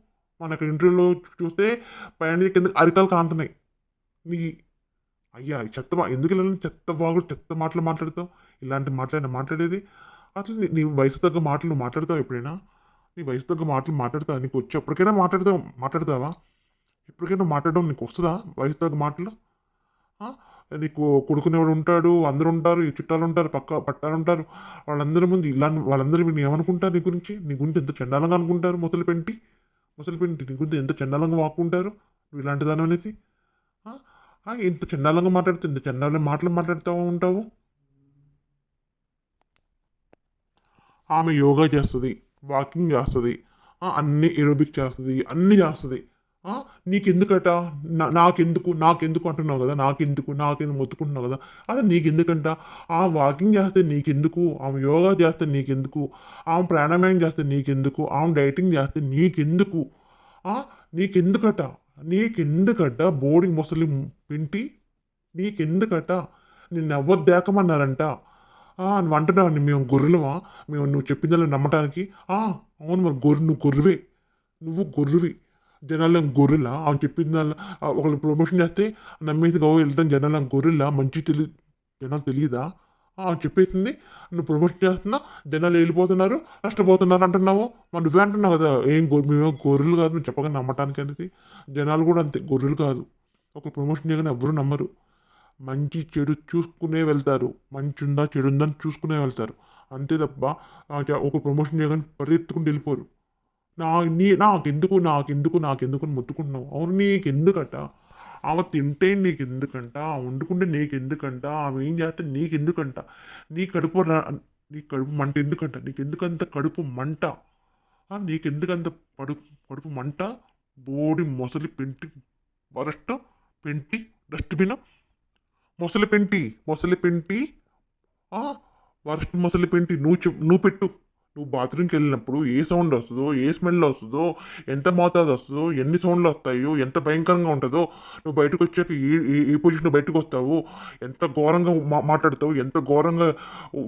మొన్న ఇంటర్వ్యూలో చూస్తే పైనుంచి కిందకి అరికాలు కాంతన్నయి. నీయి. అయ్యా! ఎందుకిలా చెత్త వాగుడు, చెత్త మాటలు మాట్లాడతావు? ఇలాంటి మాటలేనా మాట్లాడేది? అసలు నీ నీ వయసు తగ్గ మాటలు నువ్వు మాట్లాడతావా ఎప్పుడైనా? నీ వయసు తగ్గ మాటలు మాట్లాడతావా? నీకొచ్చా? ఎప్పటికైనా మాట్లాడతావా? ఎప్పటికైనా మాట్లాడడం నీకొస్తదా వయసు తగ్గ మాటలు? ఆ! నీకు కొడుకునేవాడు ఉంటాడు. అందరుంటారు. ఈ చుట్టాలుంటారు. పట్టాలుంటారు. వాళ్ళందరి ముందు వాళ్ళందరూ నిన్నేమనుకుంటారు నీ గురించి? నీ గురించి ఎంత చండాలంగా అనుకుంటారు ముసలిపెంటి. నీ గురించి ఎంత చండాలంగా వాక్కుంటారు. నువ్వు ఇలాంటి దానివనేసి. ఆ! ఇంత చండాలంగా మాట్లాడితే ఇంత చండాలమైన మాటలు మాట్లాడుతా ఉంటావు. ఆమె యోగా చేస్తది. వాకింగ్ చేస్తది. అన్నీ ఏరోబిక్స్ చేస్తది. అన్నీ చేస్తది. ఆ! నీకెందుకట? నాకెందుకు అంటున్నావు గదా! నాకెందుకు మొత్తుకుంటున్నావు గదా! అదే నీకెందుకంట? వాకింగ్ చేస్తే నీకెందుకు? ఆమె యోగా చేస్తే నీకెందుకు? ఆమె ప్రాణాయామం చేస్తే నీకెందుకు? ఆమె డైటింగ్ చేస్తే నీకెందుకు? ఆ! నీకెందుకట? నీకెందుకట బోడి మొసలి పింటి? నీకెందుకట? నిన్నెవ్వరు దేకమన్నారంట? నువ్వంటున్నావు మేము గొర్రెలమా? నువ్వు చెప్పిందల్లా నమ్మటానికి? ఆ! అవును మరి నువ్వు గొర్రెవే. నువ్వు గొర్రెవి. జనాలేం గొర్రెలా? ఆమె చెప్పిందల్లా ఒకళ్ళు ప్రమోషన్ చేస్తే నమ్మేసి వెళ్ళటం జనాలేం గొర్రెలా? జనాలు తెలీదా? ఆమె చెప్పేసింది నువ్వు ప్రమోషన్ చేస్తున్నావు, జనాలు వెళ్ళిపోతున్నారు, నష్టపోతున్నారు అంటున్నావు. మరి నువ్వే అంటున్నావు కదా! మేమేం గొర్రెలు కాదు నువ్వు చెప్పగా నమ్మటానికి అనేది. జనాలు కూడా అంతే గొర్రెలు కాదు. ఒక ప్రమోషన్ చేయగానే ఎవ్వరూ నమ్మరు. మంచి చెడు చూసుకునే వెళ్తారు. మంచుందా, చెడుందా అని చూసుకునే వెళ్తారు. అంతే తప్ప ఒక ప్రమోషన్ చేయగానే పరిగెత్తుకుంటూ వెళ్ళిపోరు. నాకెందుకు అని మొత్తుకుంటున్నావు. అవును నీకెందుకట? ఆమె తింటే నీకెందుకంట? ఆమె వండుకుంటే నీకెందుకంట? ఆమె ఏం చేస్తే నీకెందుకంట? నీ కడుపు ర నీ కడుపు మంట ఎందుకంట? నీకెందుకంత కడుపు మంట? నీకెందుకంత కడుపు మంట? బోడి మొసలి పెంటి వరస్ట్ పెంటి డస్ట్‌బిన్ మొసలి పెంటి ఆ! వరస్ట్ మొసలి పెంటి నువ్వు పెట్టు. నువ్వు బాత్రూమ్‌కెళ్ళినప్పుడు ఏ సౌండ్ వస్తదో, ఏ స్మెల్ వస్తదో, ఎంత మోతాదు వస్తదో, ఎన్ని సౌండ్‌లు వస్తాయో, ఎంత భయంకరంగా ఉంటదో, నువ్వు బయటకొచ్చాక ఏ ఏ ఏ పొజిషన్‌లో బయటకొస్తావో, ఎంత ఘోరంగా మాట్లాడతావు, ఎంత ఘోరంగా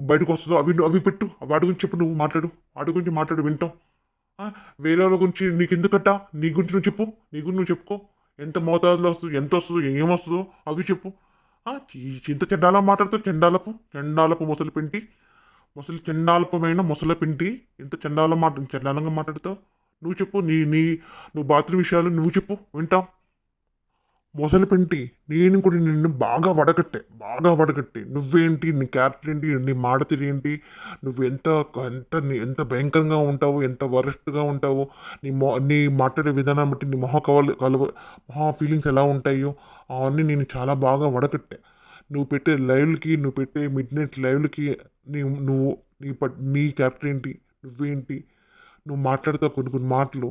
బయటకొస్తదో అవి పెట్టు. వాటి గురించి చెప్పు నువ్వు మాట్లాడు. వాటి గురించి మాట్లాడు వింటాం. ఆ! వేరేళ్ళ గురించి నీకెందుకట? నీ గురించి నువ్వు చెప్పు. నీ గురించి నువ్వు చెప్పుకో. ఎంత మోతాదులో వస్తదో, ఎంతొస్తదో, ఏమొస్తదో అవి చెప్పు. ఆ! ఇంత చెండాలంగా మాట్లాడుతావు చెండాలపు మొసలి పెంటి. చెండాలపమైన మొసలి పెంటి. ఎంత చెండాలంగా మాట్లాడతావు. నువ్వు చెప్పు. నీ నీ నువ్వు బాత్రూమ్ విషయాలు నువ్వు చెప్పు వింటాం. మొసలి పెంటి. నేను కూడా నిన్ను బాగా వడగట్టే. నువ్వేంటి, నీ క్యారెక్టర్ ఏంటి, నీ మాట తీరు ఏంటి, నువ్వు ఎంత ఎంత ఎంత భయంకరంగా ఉంటావు, ఎంత వరస్ట్‌గా ఉంటావు, నీ మాట్లాడే విధానాన్ని బట్టి నీ మొహ ఫీలింగ్స్ ఎలా ఉంటాయో అవన్నీ నేను చాలా బాగా వడకట్టా. నువ్వు పెట్టే మిడ్‌నైట్ లైవ్‌లకి నీ నువ్వు నీ క్యారెక్టర్ ఏంటి, నువ్వేంటి, నువ్వు మాట్లాడతావు కొన్ని కొన్ని మాటలు.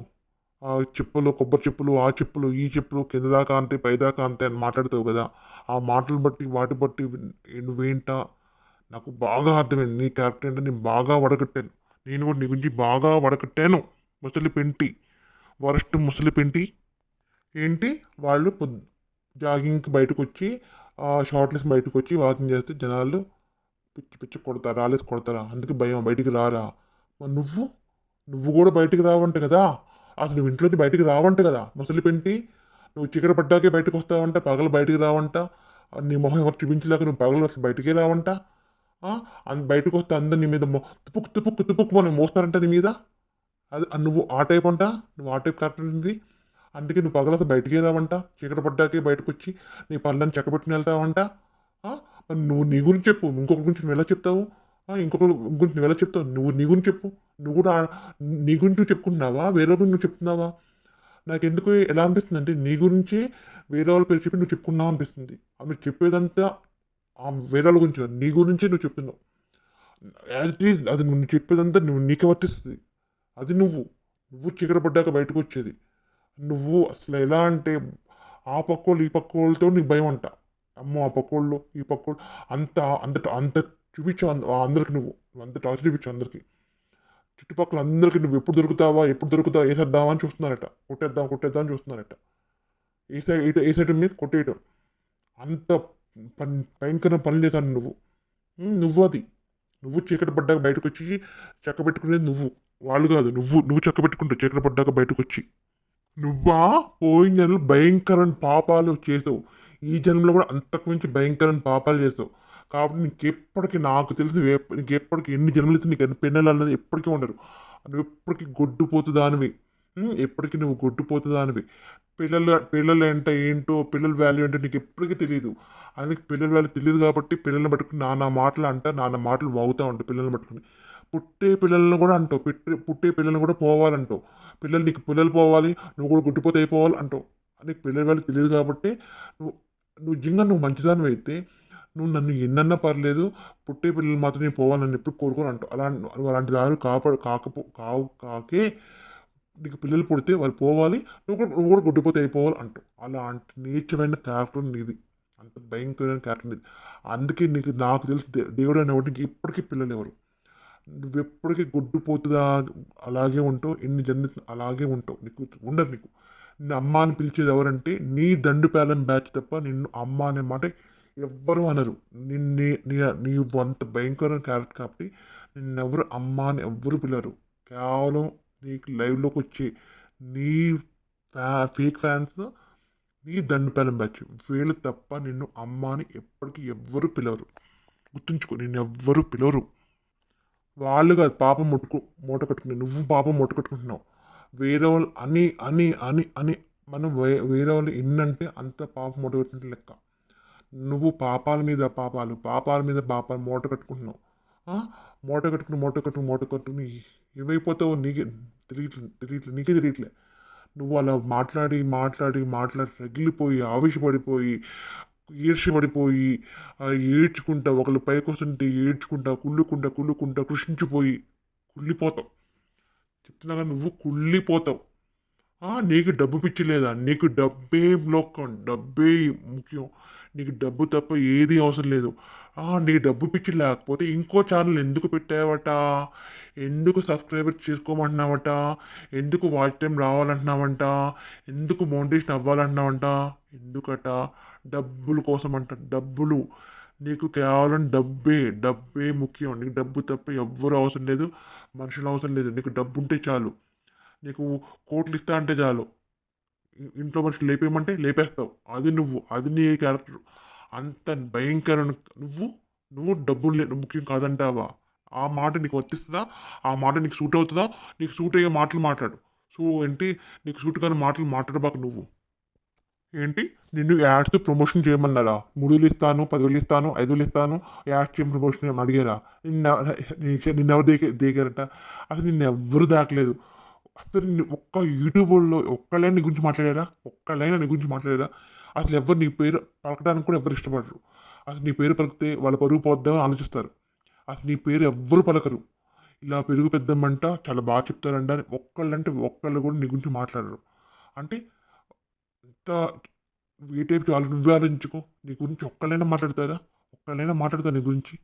చెప్పులు, కొబ్బరి చెప్పులు, ఆ చెప్పులు, ఈ చెప్పులు కింద దాకా అంతే, పైదాకా అంతే అని మాట్లాడతావు కదా! ఆ మాటలు బట్టి, వాటి బట్టి నువ్వేంటా నాకు బాగా అర్థమైంది. నీ క్యారెక్టర్ ఏంటో నేను బాగా వడకట్టాను. నేను కూడా నీ గురించి బాగా వడకట్టాను. ముసలి పెంటి. వరస్ట్ ముసలి పెంటి. ఏంటి వాళ్ళు జాగింగ్‌కి బయటకొచ్చి షార్ట్‌లేసి బయటకొచ్చి వాకింగ్ చేస్తే జనాలు పిచ్చి పిచ్చి కొడతారా? రాళ్ళేసి కొడతారా? అందుకే భయం బయటికి రారా? మరి నువ్వు కూడా బయటికి రావంట కదా! అసలు నువ్వు ఇంట్లోంచి బయటికి రావంట కదా! ముసలి పెంటి. నువ్వు చీకటి పడ్డాకే బయటకొస్తావంట. పగలు బయటికి రావంట. నీ మొహం ఎవరు చూపించలేక నువ్వు పగలు అసలు బయటికే రావంట. బయటకొస్తే అందరు నీ మీద తుపుక్కుమని మోస్తారంట నీ మీద. నువ్వు ఆ టైప్ అంట. నువ్వు ఆ టైప్ క్యారెక్టర్ ఉంది. అందుకే నువ్వు పగలసలు బయటికే రావంట. చీకటి పడ్డాకే బయటకొచ్చి నీ పనులను చక్కబెట్టుకుని వెళ్తావంట. మరి నువ్వు నీ గురించి చెప్పు. ఇంకొకరి గురించి నువ్వు ఎలా చెప్తావు? ఇంకొకరు గురించి నువ్వు ఎలా చెప్తావు? నువ్వు నీ గురించి చెప్పు. నువ్వు కూడా నీ గురించి నువ్వు చెప్పుకుంటున్నావా? వేరే గురించి నువ్వు చెప్తున్నావా? నాకెందుకు ఎలా అనిపిస్తుందంటే నీ గురించి వేరే వాళ్ళ పేరు చెప్పి నువ్వు చెప్పుకున్నావు అనిపిస్తుంది. నువ్వు చెప్పేదంతా వేరే వాళ్ళ గురించి కాదు, నీ గురించే నువ్వు చెప్తున్నావు. యాజ్ ఇట్ ఈజ్ అది నువ్వు చెప్పేదంతా నీకే వర్తిస్తుంది. అది నువ్వు చీకటి పడ్డాక బయటకు వచ్చేది. నువ్వు అసలు ఎలా అంటే ఆ పక్కోళ్ళు ఈ పక్కోళ్ళతో నీకు భయం అంట. అమ్మో ఆ పక్కోళ్ళు ఈ పక్కోళ్ళు అంత అంత అంత చూపించావు అందరికి. నువ్వు అంత టార్చర్ చూపించావు అందరికి. చుట్టుపక్కల అందరికి నువ్వు ఎప్పుడు దొరుకుతావా వేసేద్దామా అని చూస్తున్నారట. కొట్టేద్దాం అని చూస్తున్నారట. వేసేయటం మీద కొట్టేయటం అంత భయంకర పని చేశాను నువ్వు. నువ్వు అది నువ్వు చీకటి పడ్డాక బయటకు వచ్చి చెక్క పెట్టుకునేది నువ్వు, వాళ్ళు కాదు. నువ్వు చెక్క పెట్టుకుంటావు చీకటి పడ్డాక బయటకు వచ్చి. నువ్వా పోయిన జన్మలో భయంకరమైన పాపాలు చేసావు, ఈ జన్మలో కూడా అంతకు మించి భయంకరమైన పాపాలు చేసావు. కాబట్టి నీకెప్పటికీ నాకు తెలిసి నీకెప్పటికీ ఎన్ని జన్మలు అయితే నీకు పిల్లలు అన్నది ఎప్పటికీ ఉండరు. నువ్వు ఎప్పటికీ గొడ్డుపోతుందానివి. ఎప్పటికీ నువ్వు గొడ్డుపోతుందానివి. పిల్లలు అంటే ఏంటో, పిల్లల వాల్యూ ఏంటో నీకు ఎప్పటికీ తెలియదు. అందుకే పిల్లల వాల్యూ తెలియదు కాబట్టి పిల్లల్ని పట్టుకుని నానా మాటలు నానా మాటలు వాగుతూ ఉంటావు. పిల్లల్ని పట్టుకుని పుట్టే పిల్లలను కూడా అంటావు, పుట్టే పిల్లల్ని కూడా పోవాలంటావు. నీకు పిల్లలు పోవాలి, నువ్వు కూడా గుడ్డిపోతే అయిపోవాలి అంటావు. నీకు పిల్లల వాల్యూ తెలియదు కాబట్టి నువ్వు నువ్వు మంచిదాన్ని అయితే నువ్వు నన్ను ఎన్నన్నా పర్లేదు, పుట్టే పిల్లలు మాత్రం నేను పోవాలని ఎప్పుడు కోరుకోని అంటావు. అలాంటి దారులు కాకే నీకు పిల్లలు పుడితే వాళ్ళు పోవాలి, నువ్వు కూడా గుడ్డిపోతే అయిపోవాలి అంటావు. అలాంటి నీచమైన క్యారెక్టర్ నీది, అంత భయంకరమైన క్యారెక్టర్ నీది. అందుకే నాకు తెలిసి దేవుడు అనేవాడు నీకు ఇప్పటికీ పిల్లలు ఎవరు. నువ్వెప్పటికీ గొడ్డుపోతుందా అలాగే ఉంటావు, ఎన్ని జన్మ అలాగే ఉంటావు. ఉండదు నీకు. నిన్ను అమ్మ అని పిలిచేది ఎవరంటే నీ దండు పేలం బ్యాచ్ తప్ప నిన్ను అమ్మ అనే మాట ఎవ్వరు అనరు. నీవు అంత భయంకరమైన క్యారెక్టర్ కాబట్టి నిన్నెవరు అమ్మ అని ఎవ్వరు పిల్లరు. కేవలం నీకు లైవ్లోకి వచ్చి నీ ఫేక్ ఫ్యాన్స్, నీ దండు పేలం బ్యాచ్ వీళ్ళు తప్ప నిన్ను అమ్మ అని ఎప్పటికీ ఎవ్వరు పిలవరు. గుర్తుంచుకో, నిన్ను ఎవ్వరు పిలవరు. వాళ్ళు కాదు పాపం మూట కట్టుకుని, నువ్వు పాపం మూట కట్టుకుంటున్నావు. వేరే వాళ్ళు అని మనం వేరే వాళ్ళు ఎన్నంటే అంత పాపం మూట కట్టుకుంటే లెక్క. నువ్వు పాపాల మీద పాపాలు మూట కట్టుకుంటున్నావు. మూట కట్టుకుని ఏమైపోతావు నీకే తెలియట్లే. నువ్వు అలా మాట్లాడి రగిలిపోయి ఆవేశపడిపోయి ఈర్ష్యపడిపోయి ఏడ్చుకుంటా, ఒకళ్ళు పైకి వస్తుంటే ఏడ్చుకుంటా కుళ్ళుకుంటా కుళ్ళిపోతావు. చెప్తున్నా నువ్వు కుళ్ళిపోతావు. నీకు డబ్బు పిచ్చి లేదా? నీకు డబ్బే లోకం, డబ్బే ముఖ్యం. నీకు డబ్బు తప్ప ఏది అవసరం లేదు. నీ డబ్బు పిచ్చి లేకపోతే ఇంకో ఛానల్ ఎందుకు పెట్టావట? ఎందుకు సబ్స్క్రైబర్ చేసుకోమంటున్నావట? ఎందుకు వాచ్ టైం రావాలంటున్నావంట? ఎందుకు మోనిటైజేషన్ అవ్వాలంటున్నావంట? ఎందుకట? డబ్బుల కోసం అంట. డబ్బులు నీకు కేవలం డబ్బే ముఖ్యం. నీకు డబ్బు తప్ప ఎవ్వరు అవసరం లేదు, మనుషులు అవసరం లేదు. నీకు డబ్బు ఉంటే చాలు. నీకు కోట్లు ఇస్తా అంటే చాలు, ఇంట్లో మనుషులు లేపేయమంటే లేపేస్తావు. అది నీ క్యారెక్టర్. అంత భయంకర నువ్వు డబ్బులు ముఖ్యం కాదంటావా? ఆ మాట నీకు వర్తిస్తుందా? ఆ మాట నీకు సూట్ అవుతుందా? నీకు సూట్ అయ్యే మాటలు మాట్లాడు. నీకు సూట్ కాని మాటలు మాట్లాడబాక. నువ్వు ఏంటి నిన్ను యాడ్స్ ప్రమోషన్ చేయమన్నారా? 3,000 ఇస్తాను, 10,000 ఇస్తాను, 5,000 ఇస్తాను, యాడ్స్ చేయడం ప్రమోషన్ ఏమి అడిగారా? నిన్నెవరు దిగారట? అసలు నిన్నెవ్వరు దాకలేదు. అసలు ఒక్క యూట్యూబ్లో ఒక్క లైన్ నీ గురించి మాట్లాడారా? అసలు ఎవరు నీ పేరు పలకడానికి కూడా ఎవరు ఇష్టపడరు. అసలు నీ పేరు పలికితే వాళ్ళ పరుగు పోద్దామని ఆలోచిస్తారు. అసలు నీ పేరు ఎవ్వరు పలకరు. ఇలా పెరుగు పెద్దమ్మంట చాలా బాగా చెప్తారంట అని ఒక్కళ్ళు కూడా నీ గురించి మాట్లాడరు. అంటే ఇంత ఏ టైప్ నువ్వే ఆలోచించుకో. నీ గురించి ఒక్కళ్ళైనా మాట్లాడతారా నీ గురించి?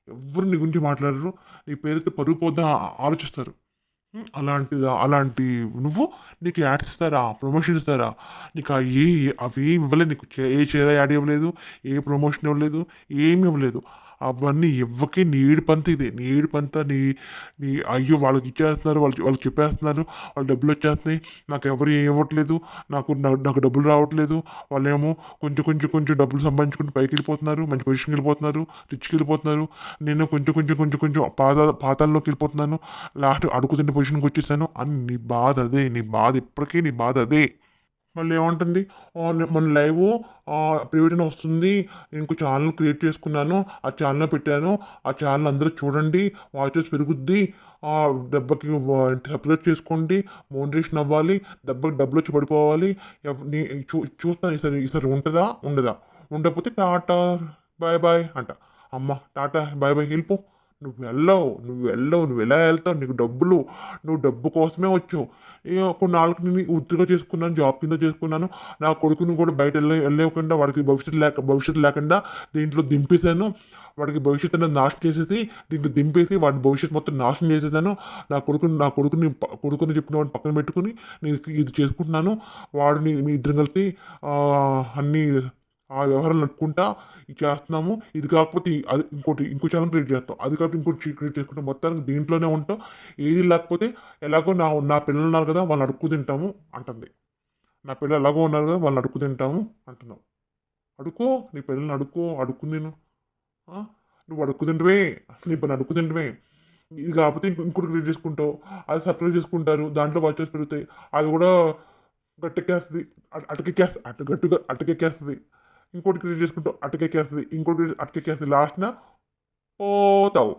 ఎవ్వరు నీ గురించి మాట్లాడరు. నీ పేరుతో పరుగు పోద్దాం ఆలోచిస్తారు. అలాంటి నీకు యాడ్స్ ఇస్తారా? ప్రమోషన్ ఇస్తారా? నీకు అవి ఇవ్వలేదు. నీకు ఏ చీర యాడ్ ఇవ్వలేదు, ఏ ప్రమోషన్ ఇవ్వలేదు, ఏమి ఇవ్వలేదు. అవన్నీ ఇవ్వకే నీ ఏడుపంతా ఇదే. నీ ఏడుపంతా నీ నీ అయ్యో వాళ్ళకి ఇచ్చేస్తున్నారు, వాళ్ళు చెప్పేస్తున్నారు, వాళ్ళు డబ్బులు వచ్చేస్తున్నాయి, నాకు ఎవరు ఏం ఇవ్వట్లేదు, నాకు డబ్బులు రావట్లేదు. వాళ్ళేమో కొంచెం డబ్బులు సంపాదించుకుంటూ పైకి వెళ్ళిపోతున్నారు, మంచి పొజిషన్కి వెళ్ళిపోతున్నారు, రిచ్కి వెళ్ళిపోతున్నారు. నేను కొంచెం పాతాల్లోకి వెళ్ళిపోతున్నాను, లాస్ట్ అడుగుతున్న పొజిషన్కి వచ్చేసాను అని నీ బాధ అదే. ఇప్పటికీ నీ బాధ అదే. మళ్ళీ ఏమంటుంది, మన లైవ్ ప్రైవేట్ అని వస్తుంది, నేను ఇంకో ఛానల్ క్రియేట్ చేసుకున్నాను, ఆ ఛానల్లో పెట్టాను, ఆ ఛానల్ అందరూ చూడండి, వాచెస్ పెరుగుద్ది, దెబ్బకి సబ్స్క్రైబ్ చేసుకోండి, మోనిటేషన్ అవ్వాలి, దెబ్బకి డబ్బులు వచ్చి పడిపోవాలి. చూస్తాను ఈసారి, ఈసారి ఉంటుందా ఉండదా, ఉండకపోతే టాటా బాయ్ బాయ్ అంట. అమ్మ టాటా బాయ్ బాయ్ వెళ్ళిపో. నువ్వు ఎలా వెళ్తావు, నీకు డబ్బులు, నువ్వు డబ్బు కోసమే వచ్చావు. కొన్నాళ్ళకి నేను వృత్తిగా చేసుకున్నాను, జాబ్ కింద చేసుకున్నాను, నా కొడుకుని కూడా బయట వెళ్ళకుండా వాడికి భవిష్యత్తు లేకుండా దీంట్లో దింపేశాను, వాడికి భవిష్యత్తు అనేది నాశనం చేసేసి దీంట్లో దింపేసి వాడి భవిష్యత్తు మొత్తం నాశనం చేసేసాను. నా కొడుకుని చెప్పిన వాడిని పక్కన పెట్టుకుని నేను ఇది చేసుకుంటున్నాను, వాడిని మీ ఇద్దరం కలిసి అన్ని ఆ వ్యవహారాలు నడుపుకుంటా ఇది చేస్తున్నాము. ఇది కాకపోతే అది ఇంకో ఛానల్ క్రియేట్ చేస్తాం, అది కాకపోతే ఇంకోటి క్రియేట్ చేసుకుంటాం, మొత్తానికి దీంట్లోనే ఉంటాం. ఏది లేకపోతే ఎలాగో నా నా పిల్లలు ఉన్నారు కదా వాళ్ళని అడుక్కు తింటాము అంటుంది. నా పిల్లలు ఎలాగో ఉన్నారు కదా వాళ్ళని అడుక్కు తింటాము అంటున్నావు. అడుక్కో, నీ పిల్లల్ని అడుక్కు నేను. నువ్వు అడుక్కు తింటవే, అసలు నీ పని అడుక్కు తింటవే. ఇది కాకపోతే ఇంకోటి క్రియేట్ చేసుకుంటావు, అది సబ్స్క్రైబ్ చేసుకుంటారు, దాంట్లో వాచెస్ పెరుగుతాయి, అది కూడా గట్టెక్కేస్తుంది, అటకెక్కేస్తుంది. ఇంకోటి క్రియేట్ చేసుకుంటావు, అటకెక్కేస్తుంది, ఇంకోటి అటకెక్కేస్తుంది, లాస్ట్న పోతావు.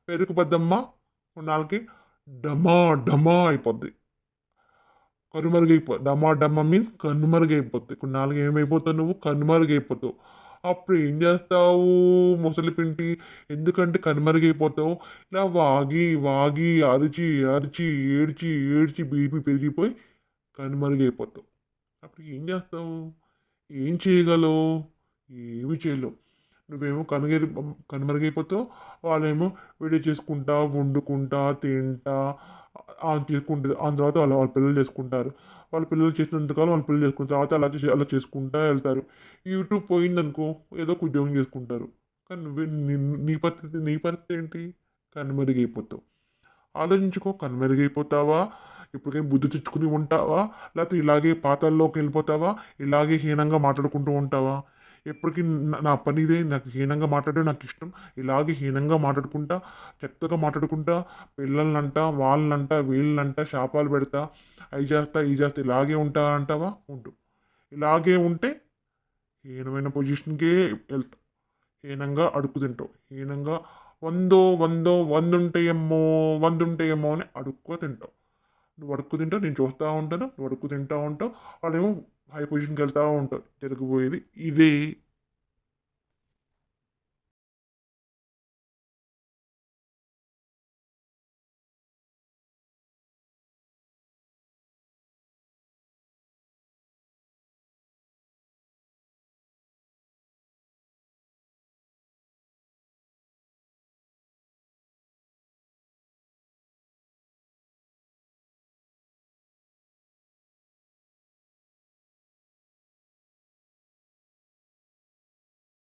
పెరుగు పెద్దమ్మ కొన్నాళ్ళకి డమా డమా అయిపోద్ది, డమా డమా మీన్స్ కనుమరుగైపోద్ది. కొన్నాళ్ళకి ఏమైపోతావు, నువ్వు కనుమరుగైపోతావు. అప్పుడు ఏం చేస్తావు ముసలి పింటి, ఎందుకంటే కనుమరుగైపోతావు. ఇలా వాగి వాగి అరిచి అరిచి ఏడ్చి ఏడ్చి బీపీ పెరిగిపోయి కనుమరుగైపోతావు. అప్పుడు ఏం చేస్తావు, ఏం చేయగలవు, ఏమి చేయలేవు. నువ్వేమో కనుమరుగైపోతావు, వాళ్ళేమో వీడియో చేసుకుంటా వండుకుంటా తింటా చేసుకుంటుంది. ఆ తర్వాత వాళ్ళ పిల్లలు చేసుకుంటారు, వాళ్ళ పిల్లలు చేసినంతకాలం వాళ్ళ పిల్లలు చేసుకుంటారు, తర్వాత అలా చేసుకుంటా వెళ్తారు. యూట్యూబ్ పోయిందనుకో ఏదో ఒక ఉద్యోగం చేసుకుంటారు. కానీ నీ పరిస్థితి ఏంటి, కనుమరుగైపోతావు. ఆలోచించుకో, కనుమరుగైపోతావా, ఇప్పటికైనా బుద్ధి తెచ్చుకుని ఉంటావా, లేకపోతే ఇలాగే పాతాల్లోకి వెళ్ళిపోతావా, ఇలాగే హీనంగా మాట్లాడుకుంటూ ఉంటావా. ఎప్పటికీ నా పని ఇదే, నాకు హీనంగా మాట్లాడడం నాకు ఇష్టం, ఇలాగే హీనంగా మాట్లాడుకుంటా చెత్తగా మాట్లాడుకుంటా పిల్లల్నంట వాళ్ళనంట వీళ్ళనంట శాపాలు పెడతా, అవి చేస్తా ఇది చేస్తా, ఇలాగే ఉంటా అంటావా, ఉండు. ఇలాగే ఉంటే హీనమైన పొజిషన్కే వెళ్తావు, హీనంగా అడుక్కు తింటావు, హీనంగా వందుంటాయేమో అని అడుక్కో తింటావు. నువ్వు అడుక్కు తింటావు, నేను చూస్తూ ఉంటాను, నువ్వు అడుక్కు తింటూ ఉంటావు, వాళ్ళేమో హై పొజిషన్కి వెళ్తూ ఉంటావు. జరగబోయేది ఇదే.